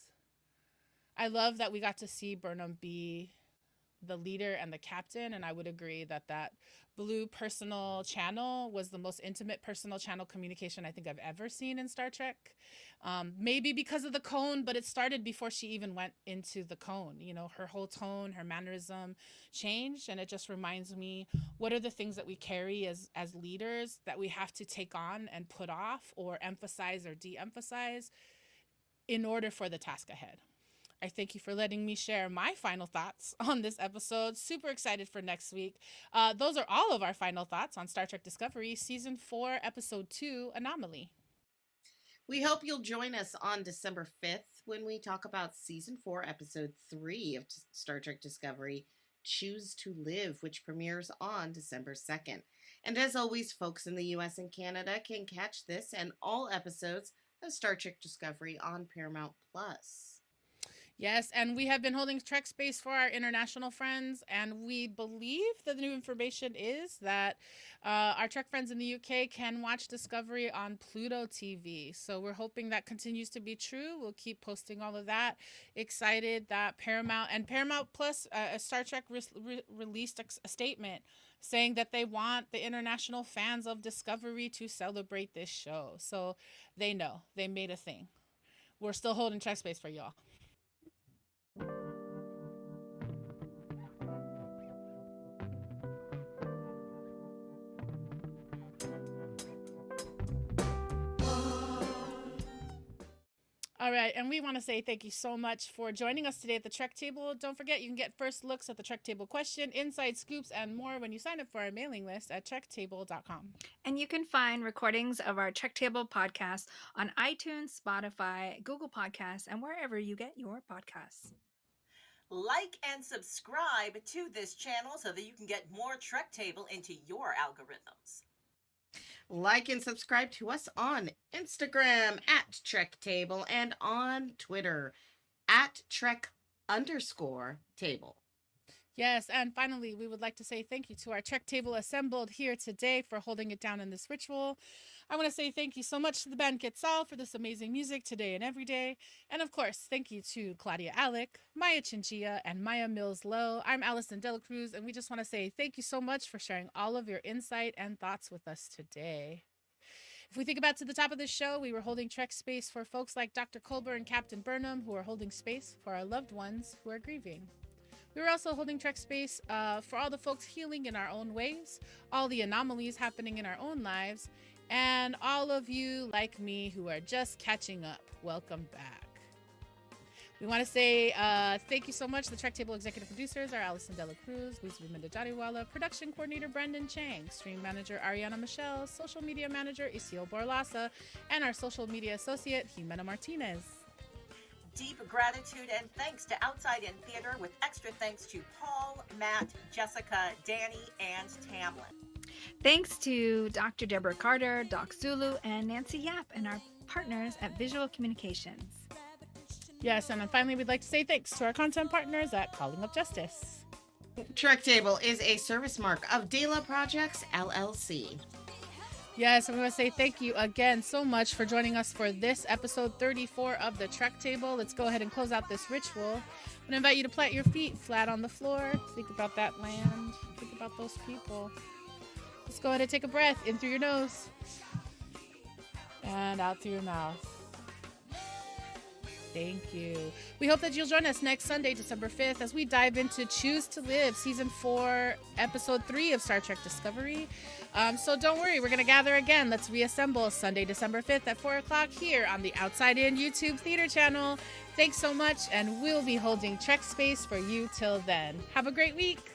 [SPEAKER 1] I love that we got to see Burnham be the leader and the captain, and I would agree that that blue personal channel was the most intimate personal channel communication I think I've ever seen in Star Trek. Maybe because of the cone, but it started before she even went into the cone. You know, her whole tone, her mannerism changed, and it just reminds me, what are the things that we carry as leaders that we have to take on and put off or emphasize or de-emphasize in order for the task ahead. I thank you for letting me share my final thoughts on this episode. Super excited for next week. Those are all of our final thoughts on Star Trek Discovery, Season 4, Episode 2, Anomaly.
[SPEAKER 6] We hope you'll join us on December 5th when we talk about Season 4, Episode 3 of Star Trek Discovery, Choose to Live, which premieres on December 2nd. And as always, folks in the US and Canada can catch this and all episodes of Star Trek Discovery on Paramount+.
[SPEAKER 1] Yes, and we have been holding Trek Space for our international friends, and we believe that the new information is that our Trek friends in the UK can watch Discovery on Pluto TV. So we're hoping that continues to be true. We'll keep posting all of that. Excited that Paramount Plus, Star Trek released a statement saying that they want the international fans of Discovery to celebrate this show. So they know. They made a thing. We're still holding Trek Space for y'all. All right, and we want to say thank you so much for joining us today at the Trek Table. Don't forget, you can get first looks at the Trek Table question, inside scoops, and more when you sign up for our mailing list at trektable.com.
[SPEAKER 4] And you can find recordings of our Trek Table podcast on iTunes, Spotify, Google Podcasts, and wherever you get your podcasts.
[SPEAKER 5] Like and subscribe to this channel so that you can get more Trek Table into your algorithms.
[SPEAKER 6] Like and subscribe to us on Instagram at Trek Table and on Twitter at Trek_table.
[SPEAKER 1] Yes, and finally, we would like to say thank you to our Trek Table assembled here today for holding it down in this ritual. I want to say thank you so much to the band Quetzal for this amazing music today and every day. And of course, thank you to Claudia Alick, Maya Chinchilla, and Maia Mills-Low. I'm Alison De La Cruz, and we just want to say thank you so much for sharing all of your insight and thoughts with us today. If we think about to the top of this show, we were holding Trek Space for folks like Dr. Culber and Captain Burnham, who are holding space for our loved ones who are grieving. We were also holding Trek Space for all the folks healing in our own ways, all the anomalies happening in our own lives, and all of you like me who are just catching up. Welcome back. We want to say thank you so much. The Trek Table executive producers are Alison De La Cruz, Lisa Jadiwala, production coordinator Brendan Chang, stream manager Ariana Michelle, social media manager Isil Borlasa, and our social media associate Jimena Martinez.
[SPEAKER 5] Deep gratitude and thanks to Outside In Theater, with extra thanks to Paul, Matt, Jessica, Danny, and Tamlin.
[SPEAKER 4] Thanks to Dr. Deborah Carter, Doc Zulu, and Nancy Yap, and our partners at Visual Communications.
[SPEAKER 1] Yes, and then finally, we'd like to say thanks to our content partners at Calling Up Justice.
[SPEAKER 6] Trek Table is a service mark of Dela Projects, LLC.
[SPEAKER 1] Yes, and we want to say thank you again so much for joining us for this episode 34 of the Trek Table. Let's go ahead and close out this ritual. I'm going to invite you to plant your feet flat on the floor. Think about that land. Think about those people. Let's go ahead and take a breath in through your nose and out through your mouth. Thank you. We hope that you'll join us next Sunday, December 5th, as we dive into Choose to Live, Season 4, Episode 3 of Star Trek Discovery. So don't worry, we're going to gather again. Let's reassemble Sunday, December 5th at 4 o'clock here on the Outside In YouTube Theater channel. Thanks so much, and we'll be holding Trek Space for you till then. Have a great week.